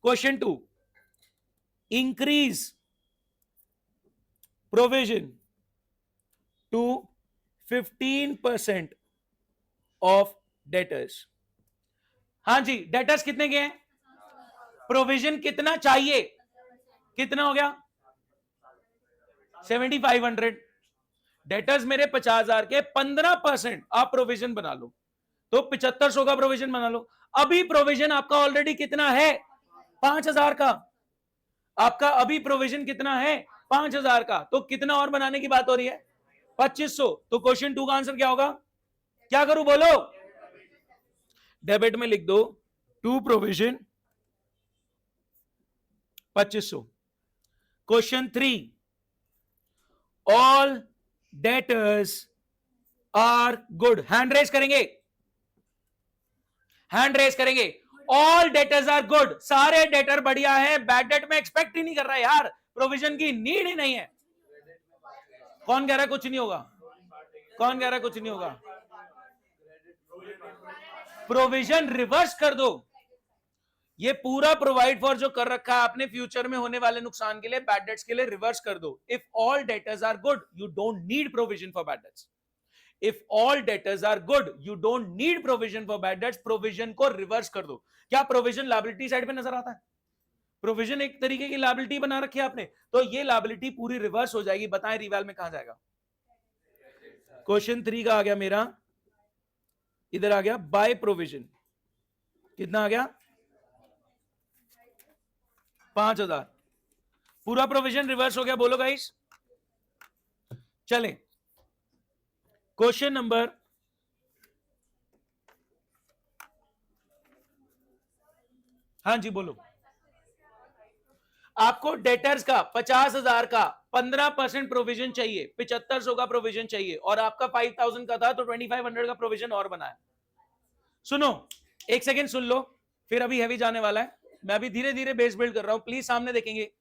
Question 2, increase provision to 15% of debtors. हां जी, डेटर्स कितने के हैं? प्रोविजन कितना चाहिए? कितना हो गया? 7500। डेटर्स मेरे 50,000 के, 15% आप प्रोविजन बना लो, तो 7500 का प्रोविजन बना लो। अभी प्रोविजन आपका ऑलरेडी कितना है? 5000 का। आपका अभी प्रोविजन कितना है? 5000 का। तो कितना और बनाने की बात हो रही है? 2500। तो क्वेश्चन 2 का आंसर क्या होगा? क्या करूं बोलो? डेबिट में लिख दो to provision 2500। Question 3, all debtors are good. Hand raise करेंगे, हैंड रेस करेंगे। ऑल डेटर्स आर गुड, सारे डेटर बढ़िया है, बैड डेट में एक्सपेक्ट ही नहीं कर रहा है यार, प्रोविजन की नीड ही नहीं है। कौन कह रहा है कुछ नहीं होगा? कौन कह रहा है कुछ नहीं होगा? प्रोविजन रिवर्स कर दो। ये पूरा प्रोवाइड फॉर जो कर रखा है आपने फ्यूचर में होने वाले नुकसान के लिए, बैड डेट्स के लिए, रिवर्स कर दो। If all debtors are good you don't need provision for bad debts. If all debtors are good you don't need provision for bad debts. Provision को रिवर्स कर दो। क्या प्रोविजन लायबिलिटी साइड पे नजर आता है? प्रोविजन एक तरीके की लायबिलिटी बना रखी है आपने, तो ये लायबिलिटी पूरी रिवर्स हो जाएगी। बताएं रिवैल में कहां जाएगा? क्वेश्चन 3 का आ गया मेरा, इधर आ गया बाय प्रोविजन। कितना आ गया? 5000। पूरा प्रोविजन रिवर्स हो गया, बोलो गाइस। चलें क्वेश्चन नंबर, हाँ जी बोलो। आपको डेटर्स का 50,000 का 15% प्रोविजन चाहिए, 7500 का प्रोविजन चाहिए, और आपका 5000 का था, तो 2500 का प्रोविजन और बनाया। सुनो, एक सेकेंड सुन लो, फिर अभी हैवी जाने वाला है। मैं अभी धीरे धीरे बेस बिल्ड कर रहा हूं, प्लीज सामने देखेंगे।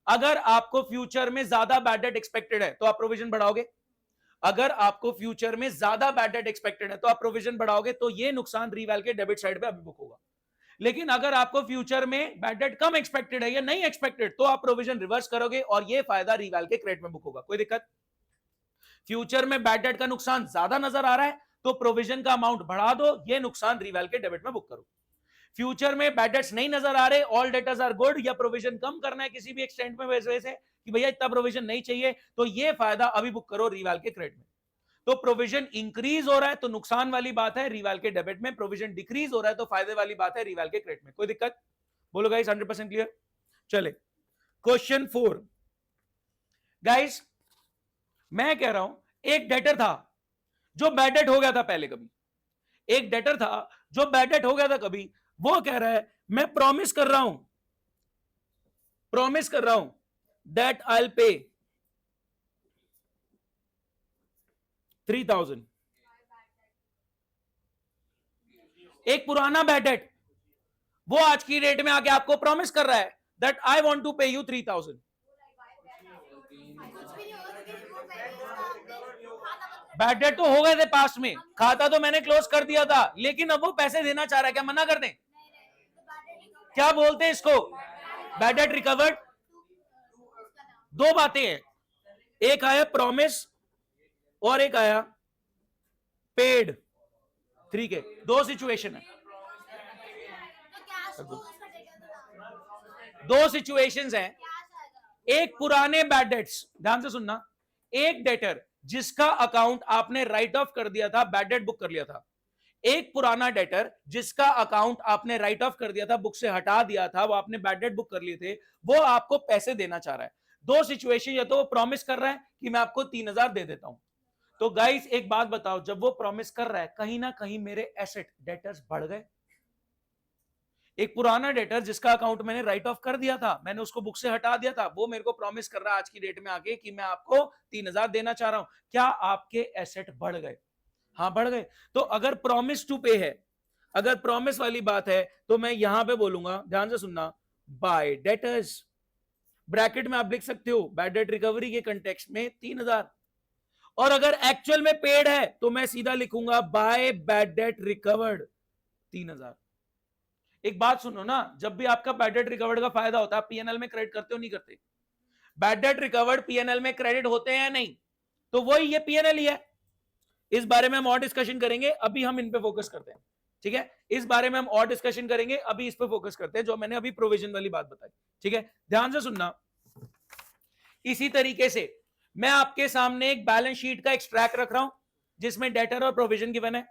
अगर आपको फ्यूचर में ज्यादा बैड डेट एक्सपेक्टेड है तो आप प्रोविजन बढ़ाओगे। अगर आपको फ्यूचर में ज्यादा बैड डेट एक्सपेक्टेड है तो आप प्रोविजन बढ़ाओगे, तो ये नुकसान रीवैल के डेबिट साइड पे अभी बुक होगा। लेकिन अगर आपको फ्यूचर में बैड डेट कम एक्सपेक्टेड है या नहीं एक्सपेक्टेड, तो आप प्रोविजन रिवर्स करोगे और ये फायदा रीवैल के क्रेडिट में बुक होगा। कोई दिक्कत? फ्यूचर में बैड डेट का नुकसान ज्यादा नजर आ रहा है तो प्रोविजन का अमाउंट बढ़ा दो, ये नुकसान रीवैल के डेबिट में बुक करो। फ्यूचर में बैड डेट्स नहीं नजर आ रहे, ऑल डेटर्स आर गुड, या प्रोविजन कम करना है किसी भी एक्सटेंट में वजह से कि भैया इतना प्रोविजन नहीं चाहिए, तो ये फायदा अभी बुक करो रीवैल के क्रेडिट में। तो प्रोविजन इंक्रीज हो रहा है तो नुकसान वाली बात है रीवैल के डेबिट में, प्रोविजन डिक्रीज हो रहा है तो फायदे वाली बात है रीवैल के क्रेडिट में। कोई दिक्कत? बोलो गाइस, 100% क्लियर? चले क्वेश्चन 4। गाइस मैं कह रहा हूं, एक डेटर था जो बैड डेट हो गया था पहले कभी, एक डेटर था जो बैड डेट हो गया था कभी, वो कह रहा है मैं प्रॉमिस कर रहा हूं that I'll pay 3,000. एक पुराना बैड डेट वो आज की डेट में आके आपको प्रॉमिस कर रहा है दैट आई वांट टू पे यू 3,000. बैड डेट तो हो गए थे पास्ट में, खाता तो मैंने क्लोज कर दिया था, लेकिन अब वो पैसे देना चाह रहा है, क्या मना कर दें? क्या बोलते हैं इसको? Bad debt recovered. दो बातें हैं, एक आया प्रॉमिस और एक आया पेड. ठीक है, दो सिचुएशन है, दो सिचुएशंस हैं. एक पुराने बैड डेट्स, ध्यान से सुनना, एक डेटर जिसका अकाउंट आपने राइट ऑफ कर दिया था, बैड डेट बुक कर लिया था. एक पुराना डेटर जिसका अकाउंट आपने राइट ऑफ कर दिया था, बुक से हटा दिया था, वो आपने बैड डेट बुक कर लिए थे, वो आपको पैसे देना चाह रहा है. दो सिचुएशन, या तो वो प्रॉमिस कर रहा है कि मैं आपको 3,000 दे देता हूं. तो गाइस एक बात बताओ, जब वो प्रॉमिस कर रहा है, कहीं ना कहीं मेरे एसेट डेटर्स बढ़ गए. एक पुराना डेटर जिसका अकाउंट मैंने राइट ऑफ कर दिया था, मैंने उसको बुक से हटा दिया था, वो मेरे को प्रॉमिस कर रहा है आज की डेट में आके कि मैं आपको 3,000 देना चाह रहा हूं. क्या आपके एसेट बढ़ गए? हाँ बढ़ गए. तो अगर प्रॉमिस टू पे है, अगर प्रॉमिस वाली बात है, तो मैं यहां पे बोलूंगा, ध्यान से सुनना, बाय डेटर्स. ब्रैकेट में आप लिख सकते हो बैड डेट रिकवरी के कंटेक्स्ट में 3,000. और अगर एक्चुअल में पेड है तो मैं सीधा लिखूंगा बाय बैड डेट रिकवर्ड 3,000. एक बात सुनो ना, जब भी आपका बैड डेट रिकवर्ड का फायदा होता है, पीएनएल में क्रेडिट करते हो नहीं करते? बैड डेट रिकवर्ड पीएनएल में क्रेडिट होते हैं या नहीं? तो वही ये पीएनएल ही है. इस बारे में हम और डिस्कशन करेंगे, अभी हम इन पे फोकस करते हैं. ठीक है, इस बारे में हम और डिस्कशन करेंगे, अभी इस पे फोकस करते हैं जो मैंने अभी प्रोविजन वाली बात बताई. ठीक है, ध्यान से सुनना. इसी तरीके से मैं आपके सामने एक बैलेंस शीट का एक्सट्रैक्ट रख रहा हूं जिसमें डेटर और प्रोविजन गिवन है.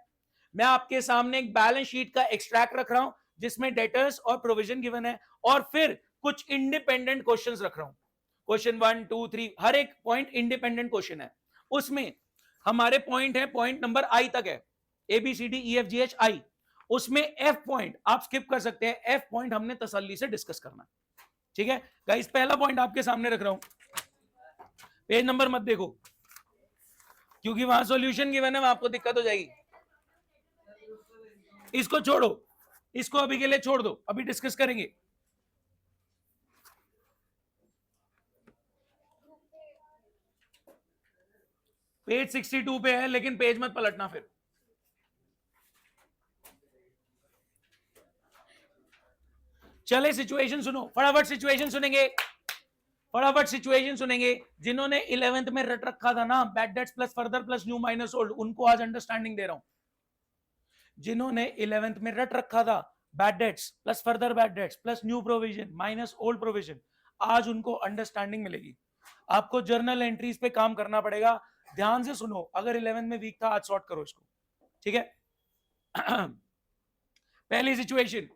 मैं आपके सामने एक बैलेंस शीट का एक्सट्रैक्ट रख रहा हूं जिसमें डेटर्स और प्रोविजन गिवन है, और फिर कुछ इंडिपेंडेंट क्वेश्चंस रख रहा हूं. क्वेश्चन 1 2 3, हर एक पॉइंट इंडिपेंडेंट क्वेश्चन है. उसमें हमारे पॉइंट है, पॉइंट नंबर आई तक है, ABCDEFGHI. उसमें एफ पॉइंट आप स्किप कर सकते हैं, एफ पॉइंट हमने तसल्ली से डिस्कस करना. ठीक है गाइस, पहला पॉइंट आपके सामने रख रहा हूं, पेज नंबर मत देखो क्योंकि वहां सॉल्यूशन गिवन है, वहां आपको दिक्कत हो जाएगी. इसको छोड़ो, इसको अभी के लिए छोड़ दो, अभी डिस्कस करेंगे. पेज 62 पे है, लेकिन पेज मत पलटना फिर. चले सिचुएशन सुनो, फटाफट सिचुएशन सुनेंगे, फटाफट सिचुएशन सुनेंगे. जिन्होंने 11th में रट रखा था ना, bad debts plus further plus new minus old, उनको आज अंडरस्टैंडिंग दे रहा हूं. जिन्होंने 11th में रट रखा था bad debts plus further bad debts plus new provision minus old provision, आज उनको अंडरस्टैंडिंग मिलेगी. आपको जर्नल एंट्रीज पे काम करना पड़ेगा. ध्यान से सुनो, अगर 11th में वीक था, आज सॉर्ट करो इसको. ठीक है, पहली सिचुएशन.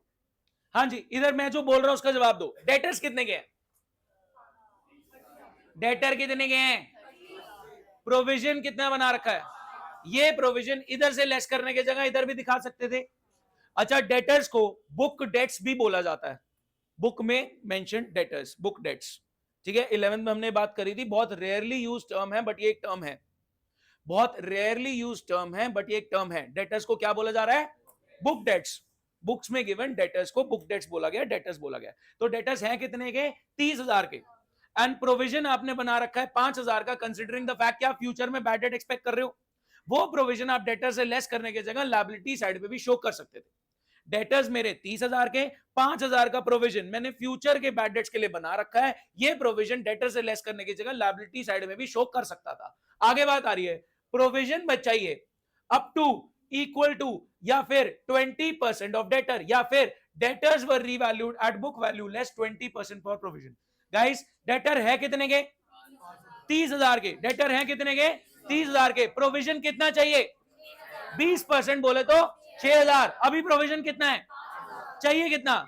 हाँ जी, इधर मैं जो बोल रहा हूं उसका जवाब दो. डेटर्स कितने के हैं? डेटर कितने के हैं? प्रोविजन कितना बना रखा है? ये प्रोविजन इधर से लेस करने की जगह इधर भी दिखा सकते थे. अच्छा, डेटर्स को बुक डेट्स भी बोला जाता है, बुक में मेंशन डेटर्स, बुक डेट्स. ठीक है, 11th में हमने बात करी थी, बहुत रेयरली यूज टर्म है बट ये एक टर्म है, बहुत रेयरली यूज टर्म है बट ये एक टर्म है. डेटर्स को क्या बोला जा रहा है? Book debts. बुक्स में गिवन डेटर्स को बुक डेट्स बोला गया, डेटर्स बोला गया. तो डेटर्स हैं कितने के? 30,000 के. एंड प्रोविजन आपने बना रखा है 5,000 का, कंसिडरिंग द फैक्ट कि आप फ्यूचर में बैड डेट एक्सपेक्ट कर रहे हो. वो प्रोविजन आप डेटर से लेस करने की जगह लायबिलिटी साइड पे भी शो कर सकते थे. डेटर्स मेरे 30,000 के, 5,000 का प्रोविजन मैंने फ्यूचर के बैड डेट्स के लिए बना रखा है. ये प्रोविजन डेटर से लेस करने की जगह लायबिलिटी साइड में भी शो कर सकता था. आगे बात आ रही है, प्रोविजन बचाइए अप टू इक्वल टू या फिर 20% ऑफ डेटर, या फिर debtors were revalued at book value less 20% for provision. Guys, debtor है कितने के? 30,000 के. डेटर है कितने के? 30,000 के. प्रोविजन कितना चाहिए? 20% बोले तो 6,000. अभी प्रोविजन कितना है? चाहिए कितना?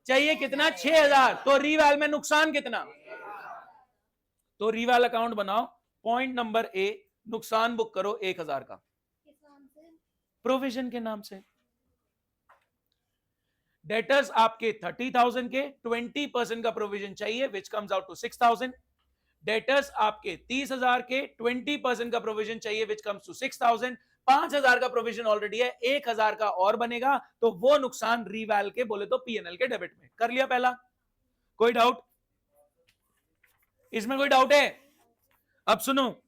चाहिए कितना? 6,000. तो रीवैल में नुकसान कितना? तो रीवैल अकाउंट बनाओ, पॉइंट नंबर ए, नुकसान बुक करो 1,000 का प्रोविजन के नाम से. डेटर्स आपके 30,000 के 20% का प्रोविजन चाहिए which comes out to 6,000। Debtors आपके 30,000 के 20% का प्रोविजन चाहिए विच कम्स टू 6,000। 5,000 का प्रोविजन ऑलरेडी है, 1,000 का और बनेगा, तो वो नुकसान रीवैल के बोले तो पीएनएल के डेबिट में कर लिया। पहला कोई डाउट इसमें? कोई डाउट है? अब सुनो,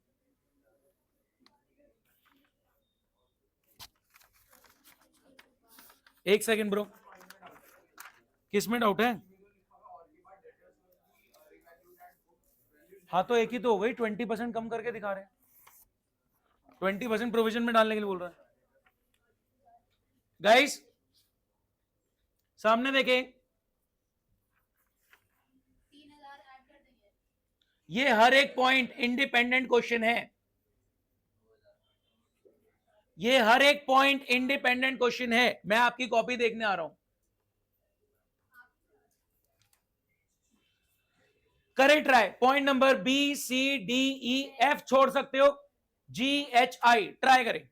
एक सेकंड ब्रो, किसमें डाउट है? हाँ तो एक ही तो हो गई, 20% कम करके दिखा रहे हैं, 20% प्रोविजन में डालने के लिए बोल रहा है। गाइस सामने देखें, ये हर एक पॉइंट इंडिपेंडेंट क्वेश्चन है, ये हर एक पॉइंट इंडिपेंडेंट क्वेश्चन है। मैं आपकी कॉपी देखने आ रहा हूं। करें try, point number B C D E F छोड़ सकते हो, जी एच आई ट्राई करें।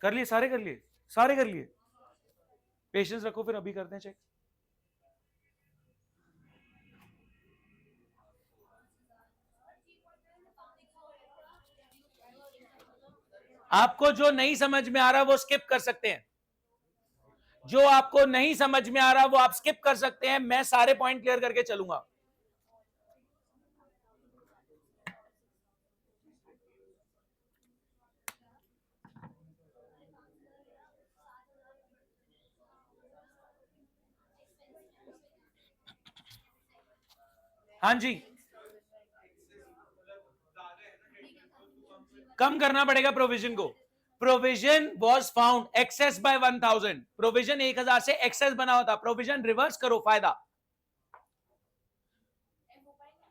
कर लिए सारे? कर लिए सारे? कर लिए? पेशेंस रखो, फिर अभी करते हैं चेक। आपको जो नहीं समझ में आ रहा वो स्किप कर सकते हैं, जो आपको नहीं समझ में आ रहा वो आप स्किप कर सकते हैं, मैं सारे पॉइंट क्लियर करके चलूंगा। हाँ जी, कम करना पड़ेगा प्रोविजन को। Provision was found excess by 1,000, provision 1,000 से एक्सेस बना होता, प्रोविजन रिवर्स करो, फायदा।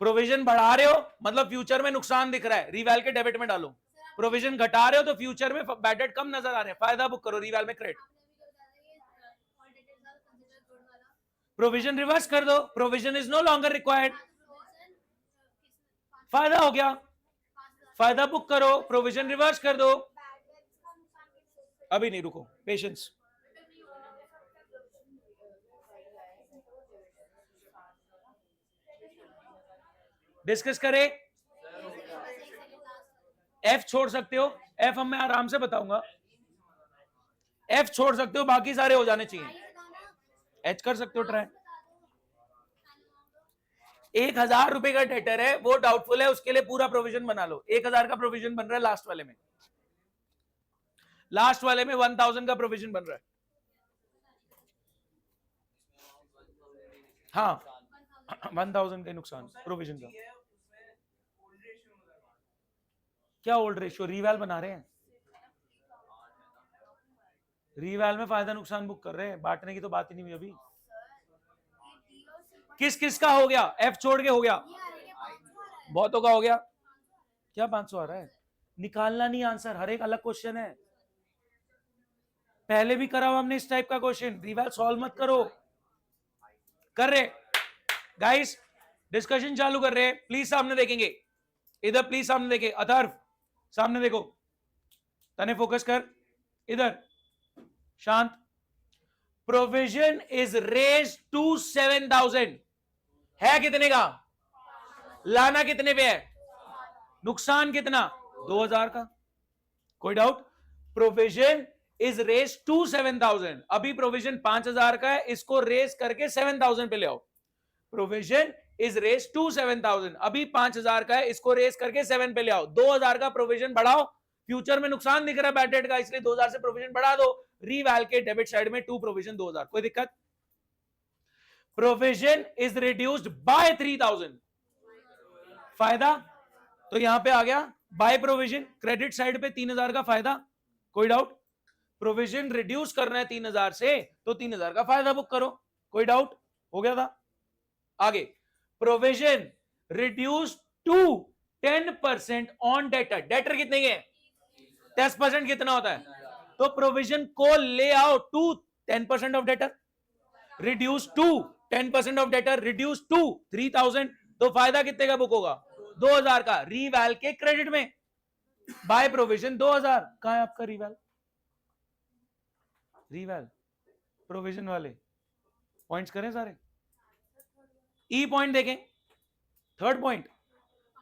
प्रोविजन बढ़ा रहे हो मतलब फ्यूचर में नुकसान दिख रहा है, रीवैल के डेबिट में डालो। प्रोविजन घटा रहे हो तो फ्यूचर में बैड डेट कम नजर आ रहे हैं, फायदा बुक करो, रीवैल में क्रेडिट। प्रोविजन रिवर्स कर दो, provision is no longer required, फायदा हो गया, फायदा बुक करो, प्रोविजन रिवर्स कर दो। अभी नहीं, रुको, पेशेंस। डिस्कस करें। एफ छोड़ सकते हो, एफ हम मैं आराम से बताऊंगा, एफ छोड़ सकते हो, बाकी सारे हो जाने चाहिए। एच कर सकते हो ट्राई। 1,000 रुपए का डेटर है, वो डाउटफुल है, उसके लिए पूरा प्रोविजन बना लो। 1,000 का प्रोविजन बन रहा है लास्ट वाले में, लास्ट वाले में 1,000 का प्रोविजन बन रहा है। हाँ 1,000 का नुकसान प्रोविजन का। क्या ओल्ड रेशियो? रीवैल बना रहे हैं, रीवैल में फायदा नुकसान बुक कर रहे हैं, बांटने की तो बात ही नहीं हुई अभी। किस किस का हो गया? एफ छोड़ के हो गया, बहुतों का हो गया। क्या 500 आ रहा है? निकालना नहीं आंसर, हर एक अलग क्वेश्चन है, पहले भी करा हुआ हमने इस टाइप का क्वेश्चन, रीवैल सॉल्व मत करो। कर रहे गाइस, डिस्कशन चालू कर रहे हैं, प्लीज सामने देखेंगे, इधर प्लीज सामने देखे, अथर्व सामने देखो, तने फोकस कर, इधर शांत। प्रोविजन इज रेज टू 7,000, है कितने का? लाना कितने पे है? नुकसान कितना? 2,000 का। कोई doubt? Provision is raise to 7,000, अभी प्रोविजन 5,000 का है, इसको रेज करके 7,000 पे ले आओ। प्रोविजन इज रेज टू 7,000, अभी 5,000 का है, इसको रेज करके 7 पे ले आओ। 2,000 का प्रोविजन बढ़ाओ, फ्यूचर में नुकसान दिख रहा है बैड डेट का, इसलिए 2,000 से प्रोविजन बढ़ा दो, रीवैल के डेबिट साइड में टू प्रोविजन 2,000। कोई दिक्कत? प्रोविजन इज रिड्यूस्ड बाय 3,000, फायदा तो यहां पे आ गया बाय प्रोविजन, क्रेडिट साइड पे 3,000 का फायदा। कोई डाउट? प्रोविजन रिड्यूस करना है 3,000 से, तो 3,000 का फायदा बुक करो। कोई डाउट? हो गया था। आगे, provision reduce to 10% on debtor, debtor कितने के? 10% कितना होता है? तो प्रोविजन को ले आओ to 10% of debtor, reduce to 10% of debtor, reduce to 3,000, तो फायदा कितने का बुक होगा? 2,000 का, रीवैल के क्रेडिट में, बाय प्रोविजन 2,000। कहां है आपका रीवैल? रीवैल प्रोविजन वाले पॉइंट्स करें सारे। ई पॉइंट देखें, third point,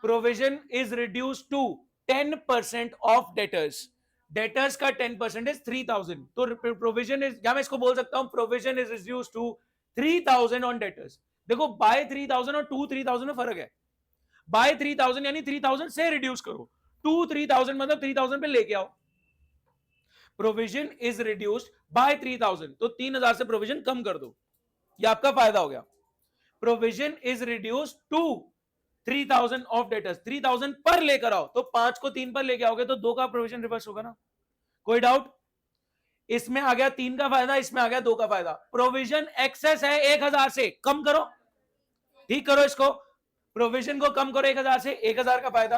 provision is reduce to 10% of debtors. Debtors का 10% इज 3000, तो प्रोविजन इज, या मैं इसको बोल सकता हूं provision is reduce to 3000 on debtors. देखो बाय 3000 और टू 3000 में फर्क है। बाय 3000 यानी 3000 से रिड्यूस करो, टू 3000 मतलब 3000 पे लेके आओ। प्रोविजन इज रिड्यूस्ड बाय 3000, तो 3000 से प्रोविजन कम कर दो, ये आपका फायदा हो गया। Provision is reduced to 3000 of debtors, 3000 पर लेकर आओ, तो 5 को 3 पर लेके आओगे तो 2 का प्रोविजन रिवर्स होगा ना। कोई डाउट? इसमें आ गया 3 का फायदा, इसमें आ गया 2 का फायदा। प्रोविजन एक्सेस है 1000 से, कम करो, ठीक करो इसको, प्रोविजन को कम करो 1000 से, 1000 का फायदा।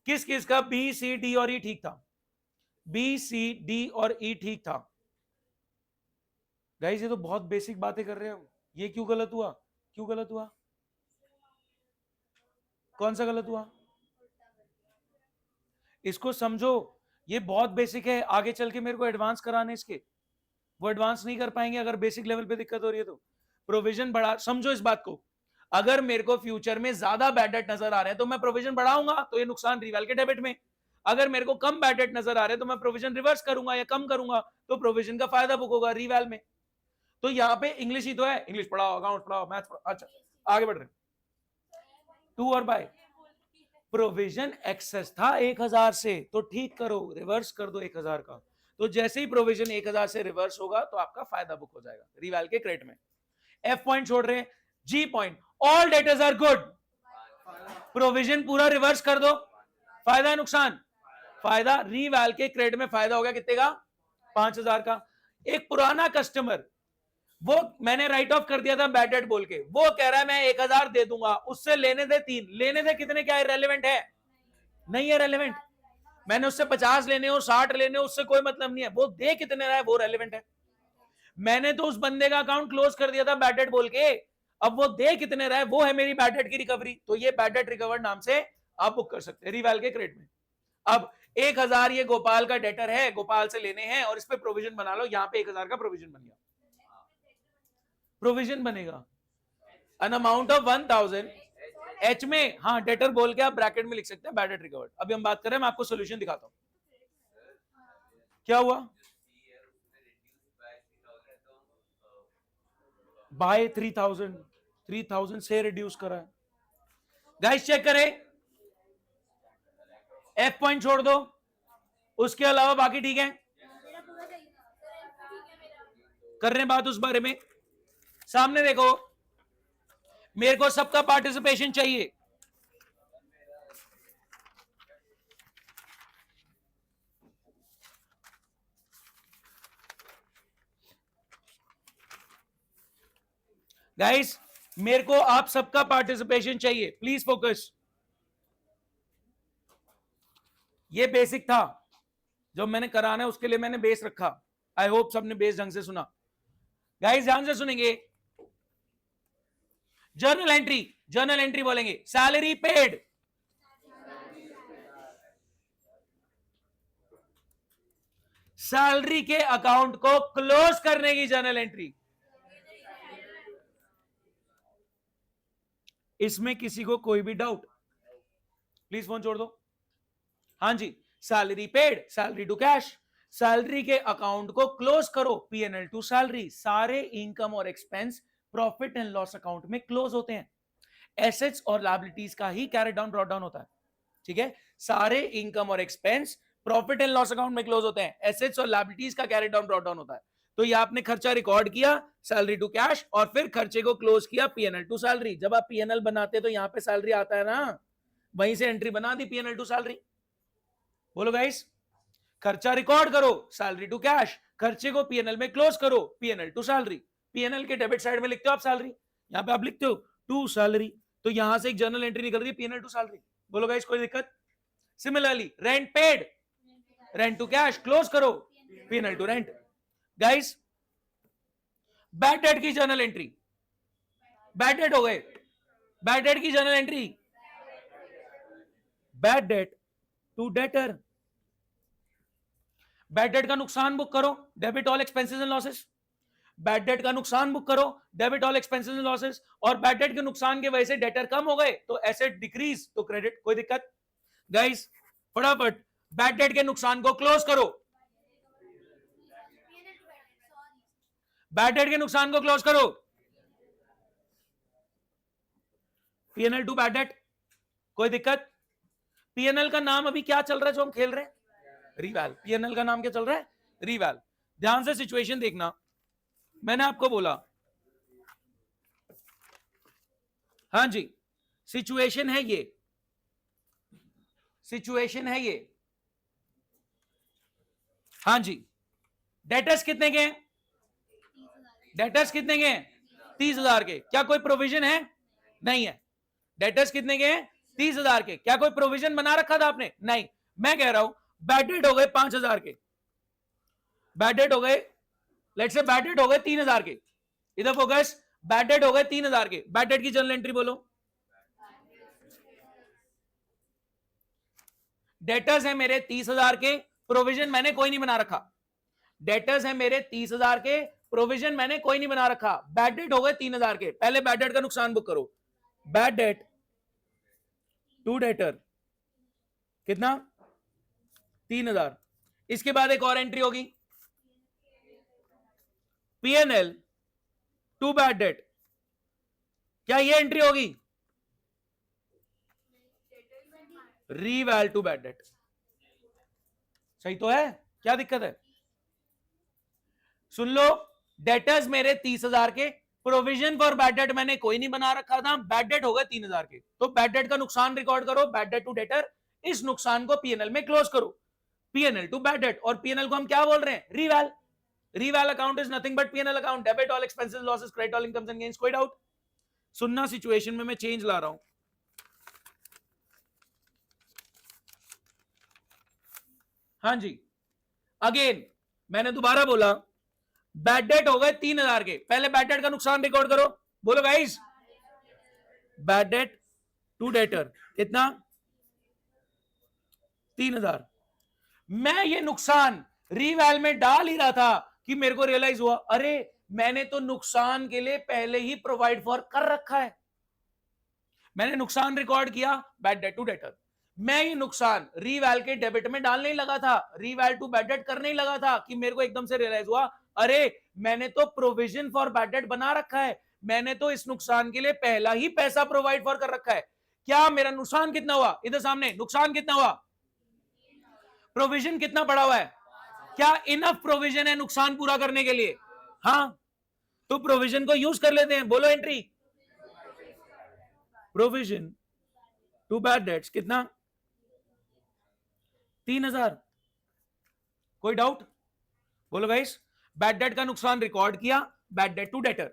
किस किस का? बी सी डी और ई ठीक था, बी सी डी और ई ठीक था। गाइस ये तो बहुत बेसिक बातें कर रहे हैं हम, ये क्यों गलत हुआ? क्यों गलत हुआ? कौन सा गलत हुआ? इसको समझो, ये बहुत बेसिक है, आगे चल के मेरे को एडवांस कराने इसके, वो एडवांस नहीं कर पाएंगे अगर बेसिक लेवल पे दिक्कत हो रही है तो। प्रोविजन बढ़ा, समझो इस बात को, अगर मेरे को फ्यूचर में ज्यादा बैड डेट नजर आ रहे हैं तो मैं प्रोविजन बढ़ाऊंगा, तो ये नुकसान रिवैल के डेबिट में। अगर मेरे को कम बैड डेट नजर आ रहे हैं तो मैं प्रोविजन रिवर्स करूंगा या कम करूंगा, तो प्रोविजन का फायदा बुक होगा रिवैल में। तो यहाँ पे इंग्लिश ही तो है, इंग्लिश पढ़ाओ, अकाउंट पढ़ाओ, मैथ्स पढ़ाओ। अच्छा आगे बढ़ रहे, टू और बाय। प्रोविजन एक्सेस था 1000 से, तो ठीक करो, रिवर्स कर दो 1000 का, तो जैसे ही प्रोविजन 1000 से रिवर्स होगा तो आपका फायदा बुक हो जाएगा रिवैल के क्रेडिट में। एफ पॉइंट छोड़ रहे हैं, G point, all debtors are good. Provision पूरा रिवर्स कर दो, फायदा है नुकसान? फायदा, रिवैल के क्रेडिट में फायदा हो गया कितने का? 5000 का। एक पुराना कस्टमर, वो मैंने राइट ऑफ कर दिया था बैड डेट बोल के, वो कह रहा है मैं 1000 दे दूंगा, उससे लेने दे 3, लेने दे कितने, क्या रेलेवेंट है? नहीं है रेलेवेंट। मैंने उससे 50 लेने हो 60 लेने हो, उससे कोई मतलब नहीं है, वो दे कितने रहा है वो रेलेवेंट है। मैंने तो उस बंदे का अकाउंट क्लोज कर दिया था बैड डेट बोल के, अब वो दे कितने रहा है वो है मेरी बैड डेट की रिकवरी, तो ये बैड डेट रिकवर्ड नाम से आप बुक कर सकते हैं रिवैल के क्रेडिट में। अब 1000 ये गोपाल का डेटर है, गोपाल से लेने हैं और इस पे प्रोविजन बना लो, यहां पे 1000 का प्रोविजन बन गया, प्रोविजन बनेगा अन अमाउंट ऑफ 1000 एच में, हाँ डेटर बोल के आप ब्रैकेट में लिख सकते हैं बैड डेट रिकवर्ड। अभी हम बात कर रहे हैं, मैं आपको सोल्यूशन दिखाता हूं क्या हुआ। बाय 3000 से रिड्यूस करा है। गाइस चेक करें, एफ पॉइंट छोड़ दो, उसके अलावा बाकी ठीक है, कर रहे हैं बात उस बारे में। सामने देखो, मेरे को सबका पार्टिसिपेशन चाहिए। गाइस मेरे को आप सबका पार्टिसिपेशन चाहिए, प्लीज फोकस। ये बेसिक था जो मैंने कराना है, उसके लिए मैंने बेस रखा, आई होप सबने बेस ढंग से सुना। गाइस ध्यान से सुनेंगे, जर्नल एंट्री, जर्नल एंट्री बोलेंगे, सैलरी पेड, सैलरी के अकाउंट को क्लोज करने की जर्नल एंट्री। इसमें किसी को कोई भी डाउट? प्लीज फोन छोड़ दो। हाँ जी, salary paid, salary to cash, salary के अकाउंट को क्लोज करो, पीएनएल टू सैलरी, सारे इनकम और expense profit and loss account में क्लोज होते हैं। एसेट्स और लायबिलिटीज का ही कैरी डाउन ब्रॉट डाउन होता है, ठीक है। सारे इनकम और expense profit and loss account में क्लोज होते हैं, एसेट्स और लायबिलिटीज का कैरी डाउन ब्रॉट डाउन होता है। तो ये आपने खर्चा रिकॉर्ड किया सैलरी टू कैश और फिर खर्चे को क्लोज किया पीएनएल टू सैलरी। जब आप पीएनएल बनाते तो यहां पे सैलरी आता है ना, वहीं से एंट्री बना दी पीएनएल टू सैलरी। बोलो गाइस, खर्चा रिकॉर्ड करो सैलरी टू कैश, खर्चे को पीएनएल में क्लोज करो पीएनएल टू सैलरी। पीएनएल के डेबिट साइड में लिखते हो आप सैलरी, यहां पे आप लिखते हो टू सैलरी, तो यहां से एक जर्नल एंट्री निकल रही है पीएनएल टू सैलरी। बोलो गाइस कोई दिक्कत? Similarly rent paid, rent to cash close करो PNL to rent. Guys bad debt की जर्नल एंट्री, बैड डेट हो गए, बैड डेट की journal entry, bad debt to debtor, bad debt का नुकसान बुक करो, debit all expenses and losses. Bad debt का नुकसान बुक करो, debit all expenses and losses, और बैड डेट के नुकसान की वजह से डेटर कम हो गए तो एसेट डिक्रीज तो क्रेडिट। कोई दिक्कत? गाइस फटाफट बैड डेट के नुकसान को क्लोज करो, बैड डेट के नुकसान को क्लोज करो। पीएनएल टू बैड डेट, कोई दिक्कत? पीएनएल का नाम अभी क्या चल रहा है जो हम खेल रहे हैं? रीवैल। पीएनएल का नाम क्या चल रहा है? रीवैल। ध्यान से सिचुएशन देखना, मैंने आपको बोला, हाँ जी सिचुएशन है ये, सिचुएशन है ये, हाँ जी। डेटर्स कितने के हैं? डेटर्स कितने के हैं? 30,000 के। क्या कोई प्रोविजन है? नहीं है। डेटर्स कितने के हैं? 30,000 के। क्या कोई प्रोविजन बना रखा था आपने? नहीं। मैं कह रहा हूं बैड डेट हो गए 5,000 के, बैड डेट हो गए, लेट्स से बैड डेट हो गए 3,000 के। इधर फोकस, बैड डेट हो गए 3,000 के। बैड डेट की जर्नल एंट्री बोलो। डेटर्स है मेरे 30,000 के, प्रोविजन मैंने कोई नहीं बना रखा। डेटर्स है मेरे 30,000 के, प्रोविजन मैंने कोई नहीं बना रखा। बैड डेट हो गए 3,000 के। पहले बैड डेट का नुकसान बुक करो। बैड डेट टू डेटर कितना? 3,000। इसके बाद एक और एंट्री होगी, पीएनएल टू बैड डेट। क्या ये एंट्री होगी? रीवैल टू बैड डेट। सही तो है? क्या दिक्कत है? सुन लो, डेटर्स मेरे 30,000 के, प्रोविजन फॉर बैड डेट मैंने कोई नहीं बना रखा था। बैड डेट हो गए 3,000 के, तो बैड डेट का नुकसान रिकॉर्ड करो, बैड डेट टू डेटर। इस नुकसान को पीएनएल में क्लोज करो, पीएनएल टू बैड डेट। और पीएनएल को हम क्या बोल रहे हैं? Reval. Reval account is nothing but PNL account, debit all expenses losses credit all incomes and gains. कोई डाउट? सुनना, सिचुएशन में मैं चेंज ला रहा हूं। हाँ जी, अगेन मैंने दोबारा बोला, बैड डेट हो गए 3,000 के। पहले बैड डेट का नुकसान रिकॉर्ड करो, बोलो guys. Bad debt to debtor कितना? 3,000। मैं ये नुकसान रीवैल में डाल ही रहा था कि मेरे को रियलाइज हुआ, अरे मैंने तो नुकसान के लिए पहले ही प्रोवाइड फॉर कर रखा है। मैंने नुकसान रिकॉर्ड किया, बैड डेट टू डेटर। मैं ये नुकसान रीवैल के डेबिट में डालने ही लगा था, रीवैल टू बैड डेट करने ही लगा था, कि मेरे को एकदम से रियलाइज हुआ, अरे मैंने तो प्रोविजन फॉर बैड डेट बना रखा है, मैंने तो इस नुकसान के लिए पहला ही पैसा प्रोवाइड फॉर कर रखा है। क्या मेरा नुकसान कितना हुआ? इधर सामने नुकसान कितना हुआ? प्रोविजन कितना पड़ा हुआ है? क्या इनफ प्रोविजन है नुकसान पूरा करने के लिए? हाँ, तो प्रोविजन को यूज कर लेते हैं। बोलो entry, provision to bad debts कितना? 3,000। कोई डाउट? बोलो गाइस। बैड डेट का नुकसान रिकॉर्ड किया, बैड डेट टू डेटर।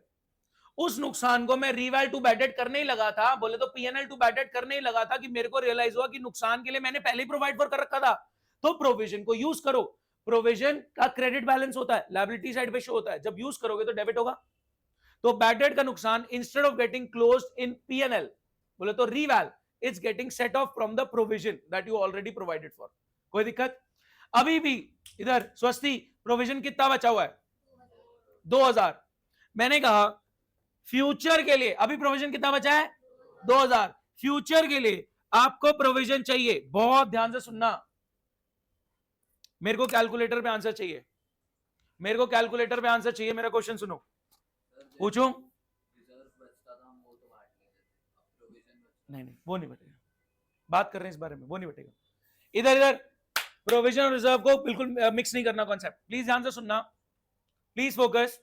उस नुकसान को मैं रीवैल टू बैड डेट करने ही लगा था, बोले तो पीएनएल टू बैड डेट करने ही लगा था, कि मेरे को रियलाइज हुआ कि नुकसान के लिए मैंने पहले ही प्रोवाइड फॉर कर रखा था। तो प्रोविजन को यूज करो। प्रोविजन का क्रेडिट बैलेंस होता है, लायबिलिटी साइड पे शो होता है, जब यूज करोगे तो डेबिट होगा। तो बैड डेट का नुकसान instead of getting closed in PNL, बोले तो reval is getting set off from the provision that you already provided for. कोई दिक्कत? अभी भी इधर स्वस्ति प्रोविजन कितना बचा हुआ है? 2,000। मैंने कहा फ्यूचर के लिए अभी प्रोविजन कितना बचा है? 2,000। फ्यूचर के लिए आपको प्रोविजन चाहिए, बहुत ध्यान से सुनना, मेरे को कैलकुलेटर पे आंसर चाहिए, मेरे को कैलकुलेटर पे आंसर चाहिए। मेरा क्वेश्चन सुनो, पूछो। नहीं नहीं, वो नहीं बटेगा, बात कर रहे हैं इस बारे में, वो नहीं बटेगा। इधर इधर प्रोविजन और रिजर्व को बिल्कुल मिक्स नहीं करना कॉन्सेप्ट, प्लीज ध्यान से सुनना, प्लीज फोकस।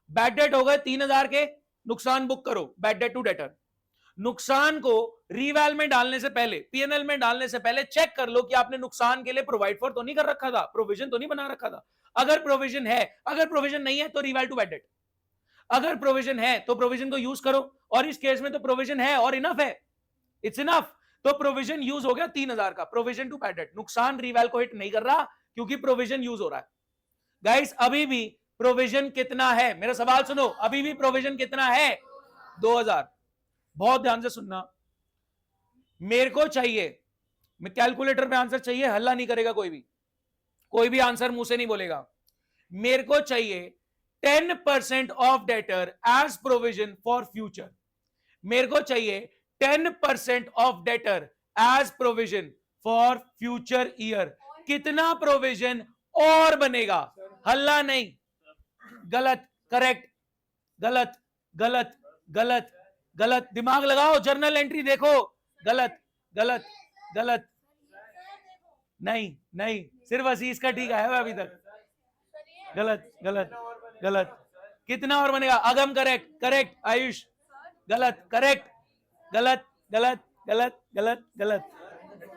बैड डेट हो गए 3,000 के, नुकसान बुक करो, बैड डेट टू डेटर। नुकसान को रीवैल में डालने से पहले, पीएनएल में डालने से पहले चेक कर लो कि आपने नुकसान के लिए प्रोवाइड फॉर तो नहीं कर रखा था, प्रोविजन तो नहीं बना रखा था। अगर प्रोविजन है, अगर प्रोविजन नहीं है तो रीवैल टू बैड डेट। अगर प्रोविजन है तो प्रोविजन को यूज करो, और इस केस में तो प्रोविजन है और इनफ है, इट्स इनफ। तो प्रोविजन यूज हो गया 3,000 का, प्रोविजन टू बैड डेट। नुकसान रीवैल को हिट नहीं कर रहा क्योंकि प्रोविजन यूज हो रहा है। गाइस अभी भी प्रोविजन कितना है? मेरा सवाल सुनो, अभी भी प्रोविजन कितना है? 2,000। बहुत ध्यान से सुनना, मेरे को चाहिए, मैं कैलकुलेटर पे आंसर चाहिए, हल्ला नहीं करेगा कोई भी आंसर मुंह से नहीं बोलेगा। मेरे को चाहिए 10% of debtor as provision for future. मेरे को चाहिए 10% of debtor as provision for future year. कितना प्रोविजन और बनेगा? हल्ला नहीं, गलत, करेक्ट, गलत, गलत, गलत, गलत, दिमाग लगाओ, जर्नल एंट्री देखो, गलत, गलत, गलत, नहीं नहीं, सिर्फ असीस का ठीक आया अभी तक, गलत, गलत, गलत। कितना और बनेगा? अगम करेक्ट, करेक्ट, आयुष गलत, करेक्ट, गलत, गलत, गलत, गलत, गलत,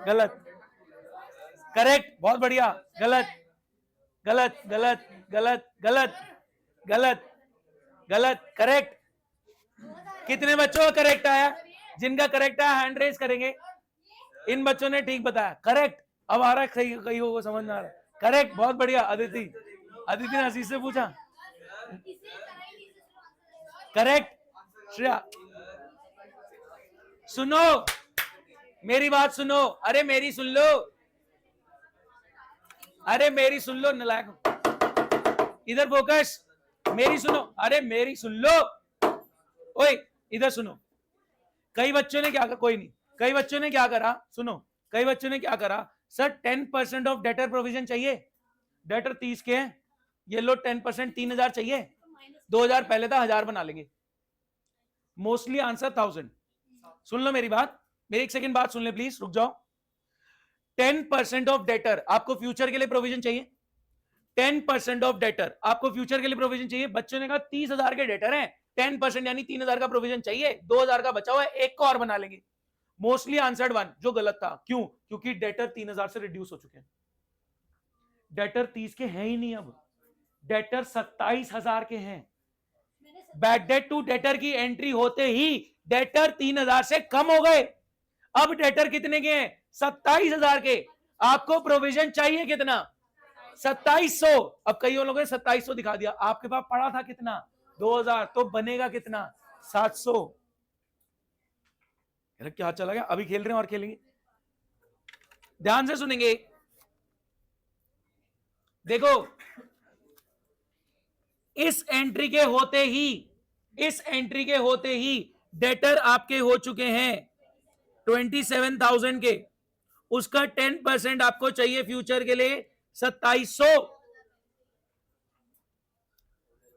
गलत, करेक्ट, बहुत बढ़िया, गलत, गलत, गलत, गलत, गलत, गलत, गलत, करेक्ट। कितने बच्चों का करेक्ट आया? जिनका करेक्ट आया हैंड रेज करेंगे। इन बच्चों ने ठीक बताया, करेक्ट। अब आ रहा है कई को समझ में आ रहा है, करेक्ट, बहुत बढ़िया। अदिति, अदिति ने आशीष से पूछा, करेक्ट। श्रेया, सुनो मेरी बात सुनो, अरे मेरी सुन लो, अरे मेरी सुन लो नलायक, इधर फोकस, मेरी सुनो, अरे मेरी सुन लो, ओए इधर सुनो। कई बच्चों ने क्या करा, कोई नहीं, कई बच्चों ने क्या करा, सुनो, कई बच्चों ने क्या करा, सर 10% ऑफ डेटर प्रोविजन चाहिए, डेटर 30 के हैं, ये लो 10% 3000 चाहिए, 2000 पहले था, 1000 बना लेंगे। Mostly answer 1000। सुन लो मेरी बात, मेरी एक सेकंड बात सुन ले प्लीज, रुक जाओ। 10% ऑफ डेटर आपको फ्यूचर के लिए प्रोविजन चाहिए, 10% ऑफ डेटर आपको फ्यूचर के लिए प्रोविजन चाहिए। बच्चों ने कहा 30,000 के डेटर हैं, 10% यानी 3,000 का प्रोविजन चाहिए, 2,000 का बचा हुआ है, एक का और बना लेंगे। मोस्टली आंसर्ड 1, जो गलत था। क्यों? क्योंकि डेटर 3,000 से रिड्यूस हो चुके हैं, डेटर 30 के हैं ही नहीं, अब डेटर 27,000 के हैं। बैड डेट टू डेटर की एंट्री होते ही डेटर 3,000 से कम हो गए। अब डेटर कितने के हैं? 27,000 के। आपको प्रोविजन चाहिए कितना? 2700। अब कई लोगों ने 2700 दिखा दिया, आपके पास पड़ा था कितना? 2000, तो बनेगा कितना? 700। क्या चला गया? अभी खेल रहे हैं और खेलेंगे, ध्यान से सुनेंगे। देखो, इस एंट्री के होते ही, इस एंट्री के होते ही डेटर आपके हो चुके हैं 27,000 के, उसका 10% आपको चाहिए फ्यूचर के लिए 2700।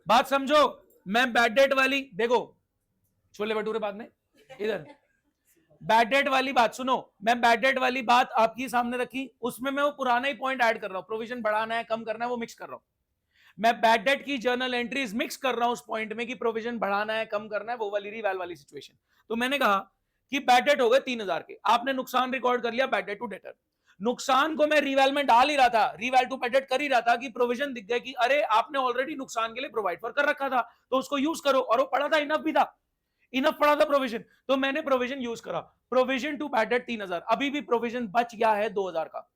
बात समझो। मैं बैड डेट वाली, देखो छोले भटूरे बाद में, इधर बैड डेट वाली बात सुनो। मैं बैड डेट वाली बात आपकी सामने रखी, उसमें मैं वो पुराना ही पॉइंट ऐड कर रहा हूं, प्रोविजन बढ़ाना है कम करना है वो मिक्स कर रहा हूं। मैं बैड डेट की जर्नल एंट्रीज मिक्स कर रहा हूं उस पॉइंट में कि प्रोविजन बढ़ाना है कम करना है, वो वाली रिवैल वाली सिचुएशन। तो मैंने कहा कि बैड डेट हो गए 3,000 के, आपने नुकसान रिकॉर्ड कर लिया बैड डेट टू डेटर। नुकसान को मैं रिवैल में डाल ही रहा था, रिवैल टू बैड डेट कर ही रहा था कि प्रोविजन दिख गया कि अरे आपने ऑलरेडी नुकसान के लिए प्रोवाइड फॉर कर रखा था, तो उसको यूज करो। और वो पड़ा था, इनफ भी था, इनफ पड़ा था प्रोविजन, तो मैंने प्रोविजन यूज करा। प्रोविजन टू बैड डेट 3,000, अभी भी प्रोविजन बच गया है 2,000 का।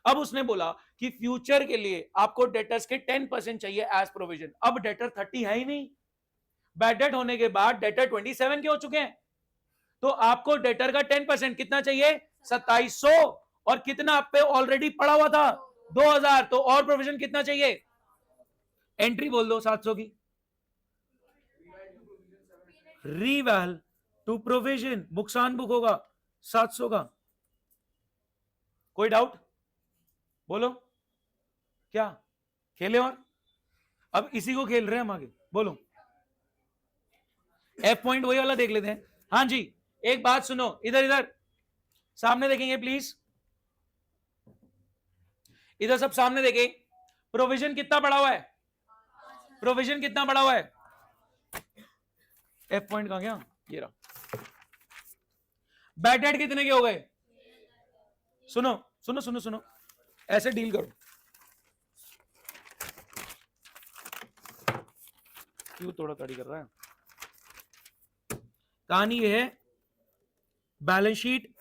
अब उसने बोला कि फ्यूचर के लिए आपको डेटर्स के 10% चाहिए एज प्रोविजन। अब डेटर 30 है ही नहीं, बैड डेट होने के बाद डेटर 27 के हो चुके हैं, तो आपको डेटर का 10% कितना चाहिए? 2700। और कितना आप पे ऑलरेडी पड़ा हुआ था? 2,000, तो और प्रोविजन कितना चाहिए? एंट्री बोल दो 700 की, रिवैल टू प्रोविजन, नुकसान बुक होगा 700 का। कोई डाउट? बोलो क्या खेले? और अब इसी को खेल रहे हैं हम आगे, बोलो। एफ पॉइंट वही वाला देख लेते हैं। हाँ जी, एक बात सुनो, इधर इधर सामने देखेंगे प्लीज, इधर सब सामने देखें। प्रोविजन कितना बढ़ा हुआ है? प्रोविजन कितना बढ़ा हुआ है? एफ पॉइंट कहां गया? ये रहा। बैड डेट कितने के हो गए? सुनो सुनो सुनो सुनो, ऐसे डील करो। क्यों तोड़ा ताड़ी कर रहा है? कहानी ये है, बैलेंस शीट,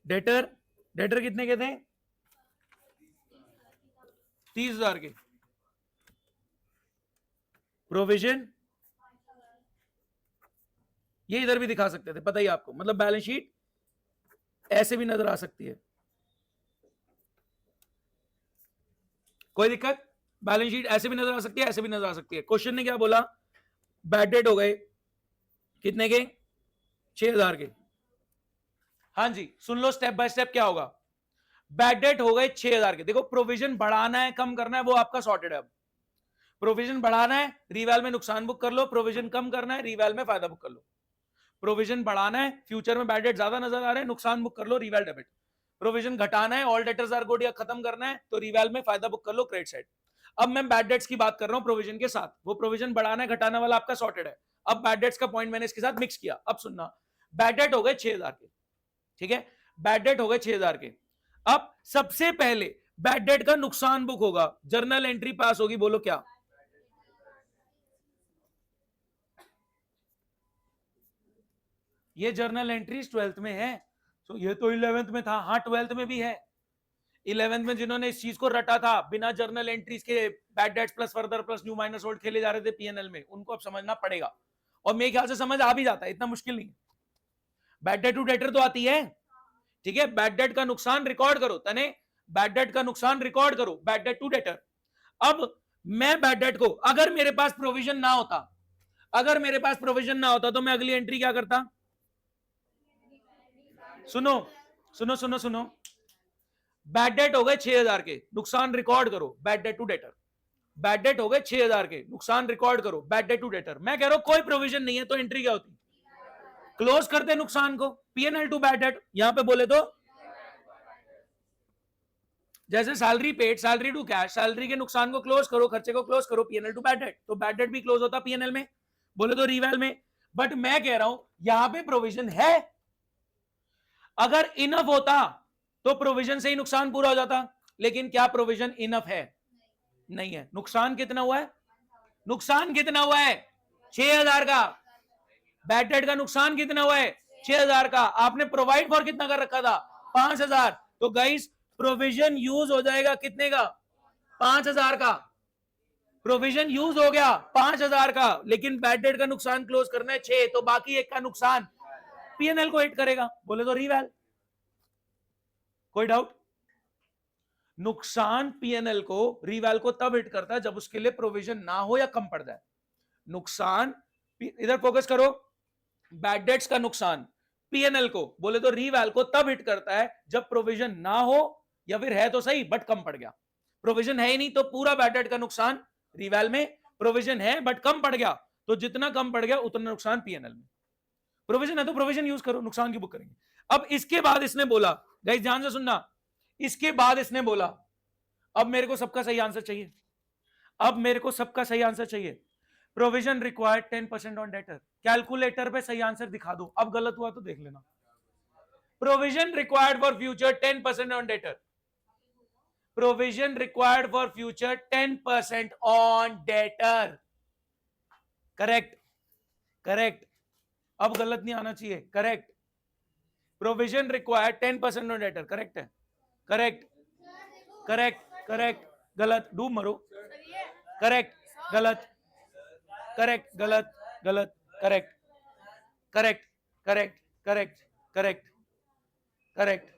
डेटर, डेटर कितने के थे? 30,000 के। प्रोविजन ये इधर भी दिखा सकते थे, पता ही आपको, मतलब बैलेंस शीट ऐसे भी नजर आ सकती है। कोई दिक्कत? बैलेंस शीट ऐसे भी नजर आ सकती है, ऐसे भी नजर आ सकती है। क्वेश्चन ने क्या बोला, बैड डेट हो गए कितने के, 6000 के। हाँ जी, सुन लो स्टेप बाय स्टेप क्या होगा। बैड डेट हो गए 6000 के। देखो प्रोविजन बढ़ाना है कम करना है वो आपका सॉर्टेड है। अब प्रोविजन बढ़ाना है, रीवैल में नुकसान बुक कर लो, प्रोविजन कम करना है, रीवैल में फायदा बुक कर लो। प्रोविजन बढ़ाना है, फ्यूचर में बैड डेट ज्यादा नजर आ रहे हैं, नुकसान बुक कर लो, रीवैल डेबिट। प्रोविजन घटाना है, ऑल डेटर्स आर गुड या खत्म करना है, तो रीवैल में फायदा बुक कर लो, क्रेडिट साइड। अब मैं बैड डेट्स की बात कर रहा हूं प्रोविजन के साथ, वो प्रोविजन बढ़ाना है घटाना वाला आपका सॉर्टेड है। अब बैड डेट्स का पॉइंट मैंने इसके साथ मिक्स किया। अब सुनना, बैड डेट हो गए 6000 के, ठीक है, बैड डेट हो गए 6000 के। अब सबसे पहले बैड डेट का नुकसान बुक होगा, जर्नल एंट्री पास होगी, बोलो क्या। ये जर्नल एंट्रीज 12th में है, तो ये तो 11th में था, हाँ 12th में भी है। 11th में जिन्होंने इस चीज को रटा था बिना जर्नल एंट्रीज के, bad debts plus further plus new minus old खेले जा रहे थे पीएनएल में, उनको अब समझना पड़ेगा। और मेरे ख्याल से समझ आ भी जाता है, इतना मुश्किल नहीं। बैड डेट टू डेटर तो आती है, ठीक है। बैड डेट का नुकसान रिकॉर्ड करो, तने बैड डेट का नुकसान रिकॉर्ड करो, बैड डेट टू डेटर। अब मैं बैड डेट को, अगर मेरे पास प्रोविजन ना होता, अगर मेरे पास प्रोविजन ना होता तो मैं अगली एंट्री क्या करता, सुनो सुनो सुनो सुनो, बैड डेट हो गए 6000 के, नुकसान रिकॉर्ड करो, bad debt to debtor. Bad debt हो गए 6000 के, नुकसान रिकॉर्ड करो, बैड डेट टू डेटर। मैं कह रहा हूं कोई प्रोविजन नहीं है तो एंट्री क्या होती, क्लोज करते नुकसान को, पीएनएल टू बैड डेट। यहां पे बोले तो जैसे salary paid, salary to cash, salary के नुकसान को क्लोज करो, खर्चे को क्लोज करो, पीएनएल टू बैड डेट। तो बैड डेट भी क्लोज होता पीएनएल में, बोले तो रीवैल में। बट मैं कह रहा हूं यहां पे प्रोविजन है, अगर इनफ होता तो प्रोविजन से ही नुकसान पूरा हो जाता, लेकिन क्या प्रोविजन इनफ है, नहीं है। नुकसान कितना हुआ है, नुकसान कितना हुआ है 6000 का, बैड डेट का नुकसान कितना हुआ है 6000 का, आपने प्रोवाइड फॉर कितना कर रखा था 5000। तो गाइस प्रोविजन यूज हो जाएगा कितने का, 5000 का। प्रोविजन यूज हो गया 5000 का, लेकिन बैड डेट का नुकसान क्लोज करना है 6, तो बाकी एक का नुकसान पीएनएल को हिट करेगा, बोले तो रीवैल। कोई डाउट, नुकसान पीएनएल को, रीवैल को तब हिट करता है जब उसके लिए प्रोविजन ना हो या कम पड़ जाए। नुकसान, इधर फोकस करो, बैड डेट्स का नुकसान पीएनएल को, बोले तो रीवैल को तब हिट करता है जब प्रोविजन ना हो, या फिर है तो सही बट कम पड़ गया। प्रोविजन है ही नहीं तो पूरा बैड डेट का नुकसान रीवैल में, प्रोविजन है बट कम पड़ गया तो जितना कम पड़ गया उतना नुकसान पीएनएल में। प्रोविजन है तो प्रोविजन यूज करो, नुकसान की बुक करेंगे। अब इसके बाद इसने बोला, गाइस ध्यान से सुनना, इसके बाद इसने बोला अब मेरे को सबका सही आंसर चाहिए, अब मेरे को सबका सही आंसर चाहिए। Provision required 10% on debtor, calculator पे सही आंसर दिखा दो, अब गलत हुआ तो देख लेना। Provision required for future 10% on debtor, provision required for future 10% on debtor, correct correct, अब गलत नहीं आना चाहिए, correct. Provision required 10% on debtor, correct है, करेक्ट करेक्ट करेक्ट, गलत, डूब मरो, करेक्ट गलत, करेक्ट गलत गलत, correct correct correct correct correct correct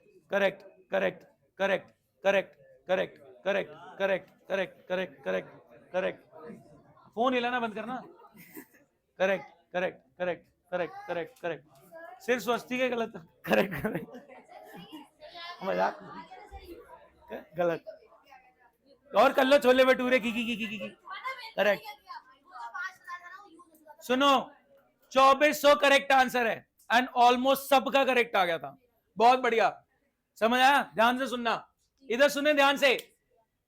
correct correct correct correct correct correct correct correct correct correct correct, phone हिलाना बंद करना, correct correct correct correct correct correct, सिर्फ स्वस्ति के गलत, करेक्ट करेक्ट, मजाक, गलत, और कर लो छोले भटूरे की, करेक्ट। सुनो 2400 करेक्ट आंसर है एंड ऑलमोस्ट सबका करेक्ट आ गया था, बहुत बढ़िया, समझ आया, ध्यान से सुनना, इधर सुने ध्यान से।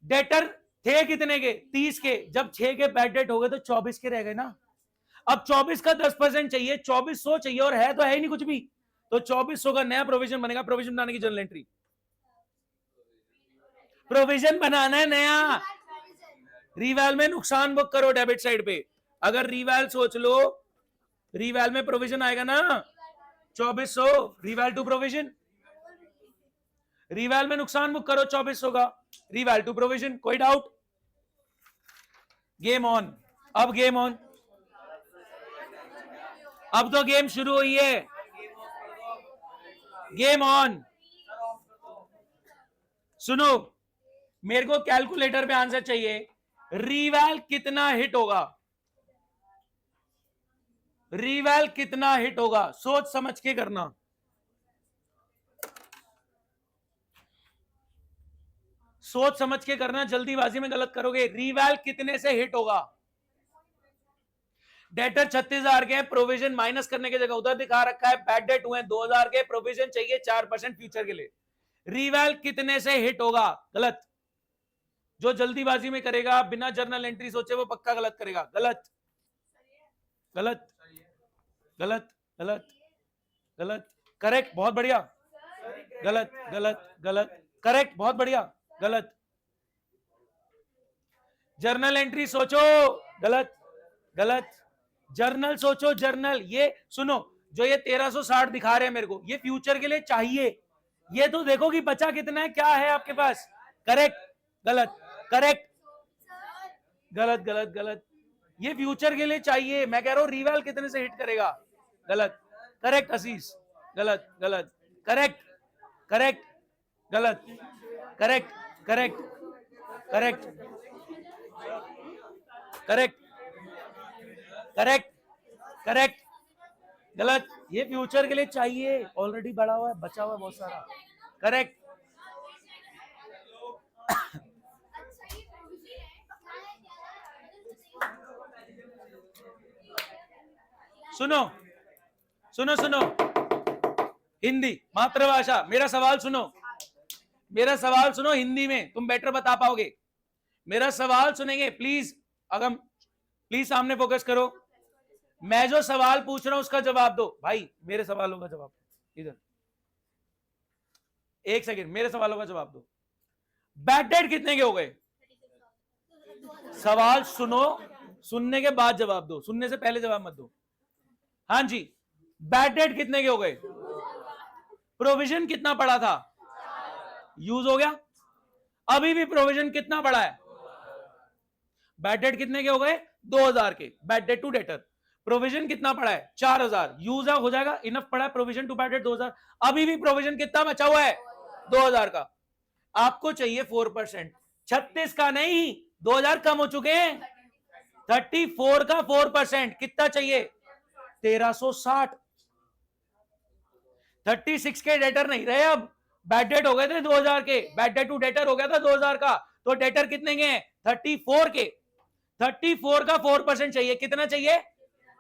डेटर थे कितने के 30 के, जब 6 के बैड डेट हो गए तो 24 के रह गए ना। अब 24 का 10% चाहिए, 2400 चाहिए, और है तो है ही नहीं कुछ भी, तो 2400 का नया प्रोविजन बनेगा। प्रोविजन बनाने की जर्नल एंट्री, प्रोविजन बनाना है नया, रीवैल में नुकसान बुक करो डेबिट साइड पे। अगर रीवैल सोच लो, रीवैल में प्रोविजन आएगा ना 2400, रीवैल टू प्रोविजन, रीवैल में नुकसान बुक करो 2400 का, रीवैल टू प्रोविजन। कोई डाउट, गेम ऑन, अब गेम ऑन, अब तो गेम शुरू हुई है, गेम ऑन। सुनो, मेरे को कैलकुलेटर पे आंसर चाहिए, रीवैल कितना हिट होगा? रीवैल कितना हिट होगा? सोच समझ के करना। सोच समझ के करना, जल्दीबाजी में गलत करोगे। रीवैल कितने से हिट होगा? डेटर 36,000 के, प्रोविजन माइनस करने की जगह उधर दिखा रखा है, बैड डेट हुए 2,000 के, प्रोविजन चाहिए 4% फ्यूचर के लिए। रीवैल कितने से हिट होगा? गलत। जो जल्दीबाजी में करेगा बिना जर्नल एंट्री सोचे वो पक्का गलत करेगा। गलत गलत गलत गलत गलत। करेक्ट, बहुत बढ़िया। गलत गलत गलत। करेक्ट, बहुत बढ़िया। गलत। जर्नल एंट्री सोचो। गलत गलत। जर्नल सोचो, जर्नल। ये सुनो, जो ये 1360 दिखा रहे हैं मेरे को, ये फ्यूचर के लिए चाहिए। ये तो देखो कि बचा कितना है, क्या है आपके पास। करेक्ट गलत। करेक्ट गलत गलत गलत। ये फ्यूचर के लिए चाहिए। मैं कह रहा हूं रीवैल कितने से हिट करेगा? गलत। करेक्ट आशीष। गलत गलत। Correct correct. गलत। Correct correct correct correct correct correct. गलत। ये फ्यूचर के लिए चाहिए, ऑलरेडी बढ़ा हुआ है, बचा हुआ है बहुत सारा। करेक्ट। सुनो सुनो सुनो, हिंदी मातृभाषा। मेरा सवाल सुनो, मेरा सवाल सुनो हिंदी में, तुम बेटर बता पाओगे। मेरा सवाल सुनेंगे प्लीज। अगर प्लीज सामने फोकस करो। मैं जो सवाल पूछ रहा हूं उसका जवाब दो भाई। मेरे सवालों का जवाब इधर, एक सेकंड, मेरे सवालों का जवाब दो। बैड डेट कितने के हो गए? सवाल सुनो, सुनने के बाद जवाब दो, सुनने से पहले जवाब मत दो। हाँ जी, बैड डेट कितने के हो गए? प्रोविजन कितना पड़ा था? यूज हो गया। अभी भी प्रोविजन कितना पड़ा है? बैड डेट कितने के हो गए? 2000 के। Bad debt to debtor. Provision कितना पड़ा है? 4000। यूज हो जाएगा, इनफ पड़ा है प्रोविजन टू बैड डेट 2000। अभी भी प्रोविजन कितना बचा हुआ है? 2000 का। आपको चाहिए 4%। 36 का नहीं, 2000 कम हो चुके हैं। 34 का 4% कितना चाहिए? 1360। 36 के डेटर नहीं रहे अब, बैड डेट हो गए थे 2000 के। बैड डेट टू डेटर हो गया था 2000 का, तो डेटर कितने के हैं? 34 के। 34 का 4% चाहिए, कितना चाहिए?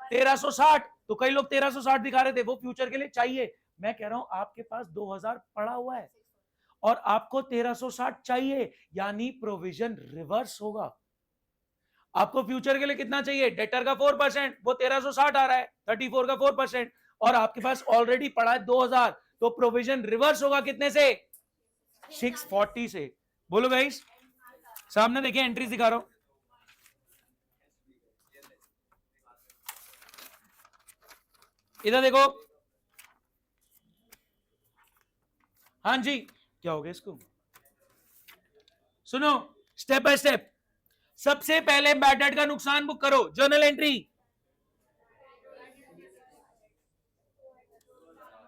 1360। तो कई लोग 1360 दिखा रहे थे, वो फ्यूचर के लिए चाहिए। मैं कह रहा हूं आपके पास 2000 पड़ा हुआ है और आपको 1360 चाहिए, यानी प्रोविजन रिवर्स होगा। आपको फ्यूचर के लिए कितना चाहिए? डेटर का 4%, वो 1360 आ रहा है, 34 का 4%, और आपके पास ऑलरेडी पड़ा है 2000, तो प्रोविजन रिवर्स होगा कितने से? 640 से। बोलो गाइस, सामने देखिए, एंट्रीज दिखा रहा हूं। इधर देखो। हाँ जी, क्या हो गया इसको? सुनो, स्टेप बाय स्टेप। सबसे पहले बैड डेट का नुकसान बुक करो, जर्नल एंट्री।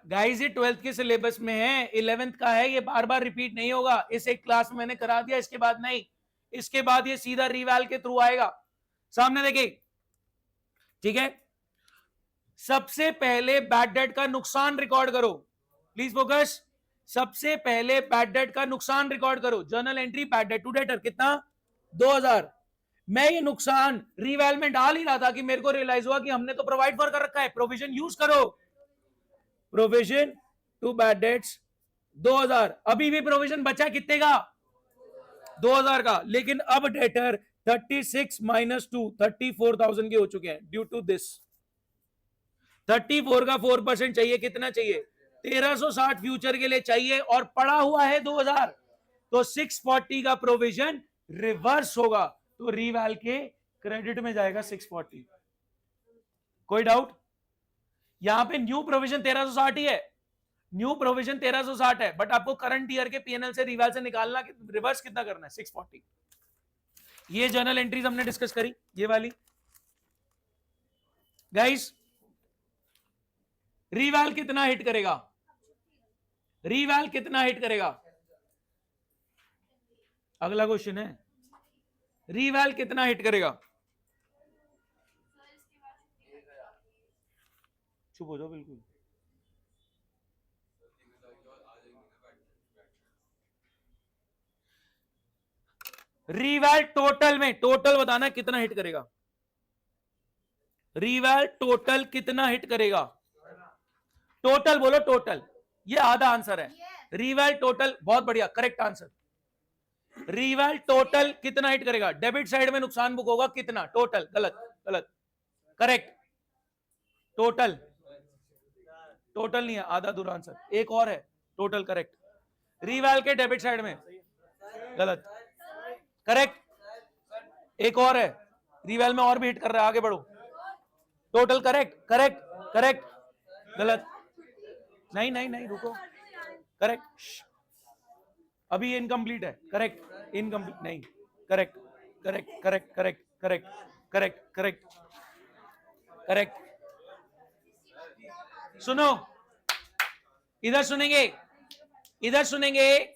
गाइस ये 12th के सिलेबस में है, 11th का है, ये बार बार रिपीट नहीं होगा। इस एक क्लास में मैंने करा दिया, इसके बाद नहीं। इसके बाद ये सीधा रिवैल के थ्रू आएगा। सामने देखिए, ठीक है। सबसे पहले बैड डेट का नुकसान रिकॉर्ड करो, प्लीज फोकस। सबसे पहले बैड डेट का नुकसान रिकॉर्ड करो। Journal entry bad debt to debtor कितना? 2000। मैं ये नुकसान रिवैल में डाल ही रहा था कि मेरे को रियलाइज हुआ कि हमने तो प्रोवाइड फॉर कर रखा है, प्रोविजन यूज करो। Provision to bad debts 2000। अभी भी प्रोविजन बचा कितने का? 2000 का। लेकिन अब डेटर 36 माइनस 2 34,000 के हो चुके हैं ड्यू टू दिस। 34 का 4% चाहिए, कितना चाहिए? 1360 फ्यूचर के लिए चाहिए, और पड़ा हुआ है 2000, तो 640 का प्रोविजन रिवर्स होगा, तो रिवैल के क्रेडिट में जाएगा 640। कोई डाउट? यहां पे न्यू प्रोविजन 1360 ही है, न्यू प्रोविजन 1360 है, बट आपको करंट ईयर के पीएनएल से रिवैल से निकालना, रिवर्स कितना करना है? 640। ये जर्नल एंट्रीज हमने डिस्कस करी, ये वाली। गाइस, रिवैल कितना हिट करेगा? रिवैल कितना हिट करेगा? अगला क्वेश्चन है, रीवैल कितना हिट करेगा? चुप हो जाओ बिल्कुल। रीवैल टोटल में, टोटल बताना कितना हिट करेगा? रीवैल टोटल कितना हिट करेगा? टोटल बोलो, टोटल। ये आधा आंसर है। रीवैल टोटल, बहुत बढ़िया, करेक्ट आंसर। रीवैल टोटल कितना हिट करेगा? डेबिट साइड में नुकसान बुक होगा कितना? टोटल। गलत, गलत, करेक्ट। टोटल, टोटल नहीं है, आधा अधूरा आंसर। एक और है, टोटल करेक्ट। रीवैल के डेबिट साइड में, गलत, करेक्ट। एक और है, रीवैल में और भी हिट कर रहा है, आगे बढ़ो। टोटल करेक्ट, करेक्ट, करेक्ट, गलत। नहीं नहीं नहीं, रुको, करेक्ट। अभी इनकम्प्लीट है, करेक्ट, इनकम्प्लीट नहीं, correct, correct, correct, correct, correct, correct, correct, correct. सुनो, इधर सुनेंगे, इधर सुनेंगे,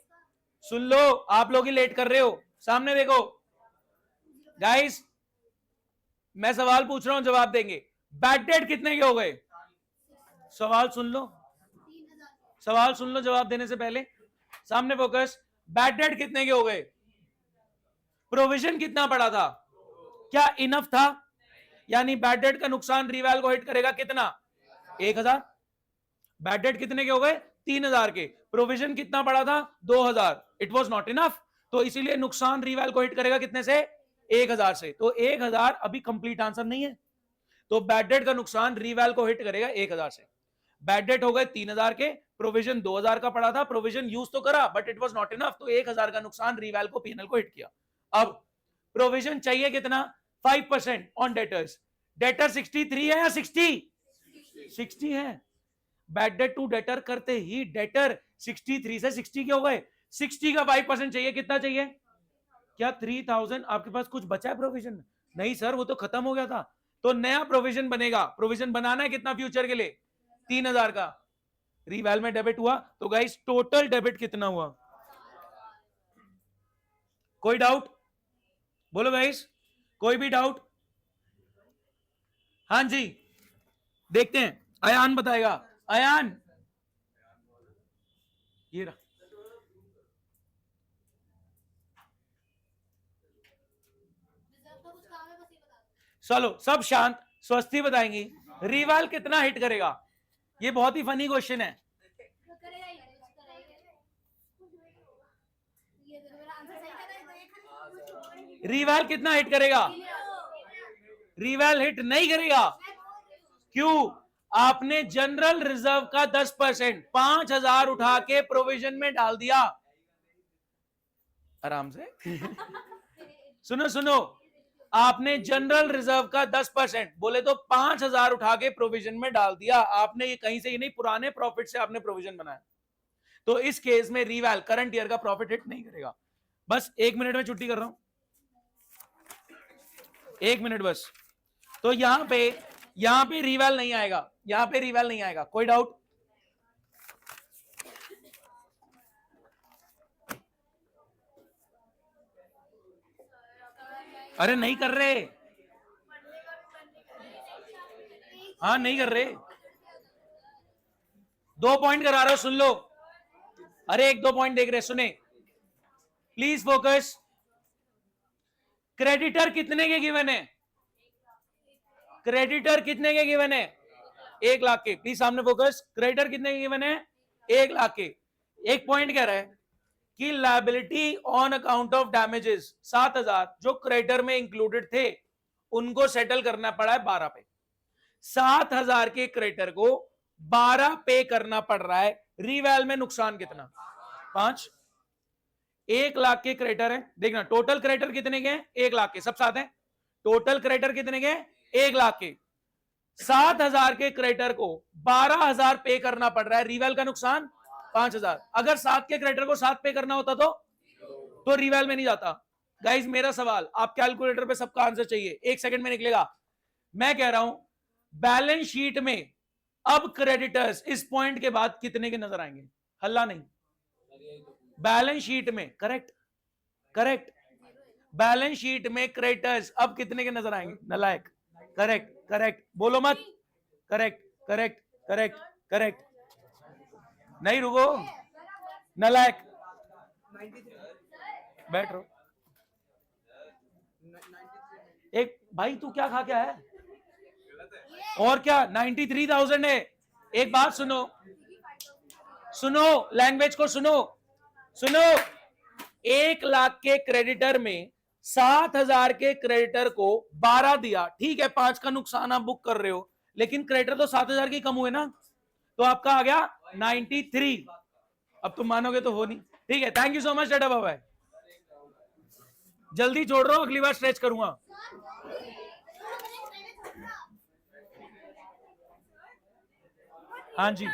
सुन लो। आप लोग ही लेट कर रहे हो, सामने देखो गाइस। मैं सवाल पूछ रहा हूं, जवाब देंगे। बैड डेट कितने के हो गए? सवाल सुन लो, सवाल सुन लो जवाब देने से पहले, सामने फोकस। बैड डेट कितने के हो गए? प्रोविजन कितना पड़ा था? क्या इनफ था? यानी बैड डेट का नुकसान रीवैल को हिट करेगा कितना? 1000। बैड डेट कितने के हो गए? 3000 के। प्रोविजन कितना पड़ा था? 2000। इट वॉज नॉट इनफ, तो इसीलिए नुकसान रीवैल को हिट करेगा कितने से? 1000 से। तो 1000 अभी कंप्लीट आंसर नहीं है, तो बैड डेट का नुकसान रीवैल को हिट करेगा 1000 से। बैड डेट हो गए 3000 के, प्रोविजन 2000 का पड़ा था, प्रोविजन यूज तो करा but it was not enough, तो 1000 का नुकसान रीवैल को, पीएनएल को हिट किया। अब प्रोविजन चाहिए कितना? 5% ऑन डेटर्स। डेटर 63 है या 60 है। बैड डेट टू डेटर करते ही डेटर 63 से 60 के हो गए। 60 का 5% चाहिए, कितना चाहिए? क्या 3000 आपके पास कुछ बचा है प्रोविजन? नहीं सर, वो तो खत्म हो गया था। तो नया प्रोविजन बनेगा। प्रोविजन बनाना है कितना फ्यूचर के लिए? 3000 का। रीवैल में डेबिट हुआ, तो गाइस टोटल डेबिट कितना हुआ? कोई डाउट? बोलो गाइस, कोई भी डाउट? हाँ जी, देखते हैं, अयान बताएगा। अयान, ये रहा। चलो सब शांत, स्वस्ति बताएंगी। रीवैल कितना हिट करेगा? ये बहुत ही फनी क्वेश्चन है। रीवैल कितना हिट करेगा? रीवैल हिट नहीं करेगा। क्यों? आपने जनरल रिजर्व का 10% 5000 उठा के प्रोविजन में डाल दिया। आराम से सुनो सुनो, आपने जनरल रिजर्व का 10% बोले तो 5000 उठा के प्रोविजन में डाल दिया आपने। ये कहीं से ही नहीं, पुराने प्रॉफिट से आपने प्रोविजन बनाया। तो इस केस में रीवैल करंट ईयर का प्रॉफिट हिट नहीं करेगा। बस 1 मिनट में छुट्टी कर रहा हूं, 1 मिनट बस। तो यहां पे रीवैल नहीं आएगा, यहां पे रीवैल नहीं आएगा। कोई डाउट? अरे नहीं कर रहे, हाँ नहीं कर रहे। 2 पॉइंट करा रहा हूं, सुन लो। अरे 1-2 पॉइंट देख रहे, सुने प्लीज फोकस। क्रेडिटर कितने के गिवन है? क्रेडिटर कितने के गिवन है? 1 लाख के। प्लीज सामने फोकस। क्रेडिटर कितने के गिवन है? 1 लाख के। एक पॉइंट कह रहा है कि liability on account of damages 7000 जो क्रेडिटर में इंक्लूडेड थे उनको सेटल करना पड़ा है 12 पे। 7000 के क्रेडिटर को 12 पे करना पड़ रहा है। रीवैल में नुकसान कितना? 5। 1 लाख के क्रेडिटर है, देखना टोटल क्रेडिटर कितने के हैं? 1 लाख के, सब साथ हैं। टोटल क्रेडिटर कितने के? 1 लाख के। 7000 के क्रेडिटर को 12000 पे करना पड़ रहा है। रीवैल का नुकसान 5000। अगर 7 के क्रेडिटर को 7 पे करना होता तो रीवैल में नहीं जाता। गाइज मेरा सवाल, आप कैलकुलेटर पे सबका आंसर चाहिए, 1 सेकंड में निकलेगा। मैं कह रहा हूं बैलेंस शीट में अब क्रेडिटर्स इस पॉइंट के बाद कितने के नजर आएंगे? हल्ला नहीं, बैलेंस शीट में। Correct, correct. बैलेंस शीट में क्रेडिटर्स अब कितने के नजर आएंगे? नलायक। करेक्ट करेक्ट, बोलो मत। करेक्ट करेक्ट करेक्ट करेक्ट, नहीं रुको, नलायक। बैठ रहो। एक भाई तू क्या खा के आया? और क्या 93,000 है? एक बात सुनो, सुनो, लैंग्वेज को सुनो, सुनो। 1 लाख के क्रेडिटर में 7,000 के क्रेडिटर को 12 दिया, ठीक है, 5 का नुकसान आप बुक कर रहे हो, लेकिन क्रेडिटर तो 7,000 के कम हुए ना, तो आपका आ गया 93। अब तुम मानोगे तो हो नहीं, ठीक है। Thank you so much tata, bye bye. जल्दी छोड़ रहा हूं, अगली बार स्ट्रेच करूंगा। हाँ जी।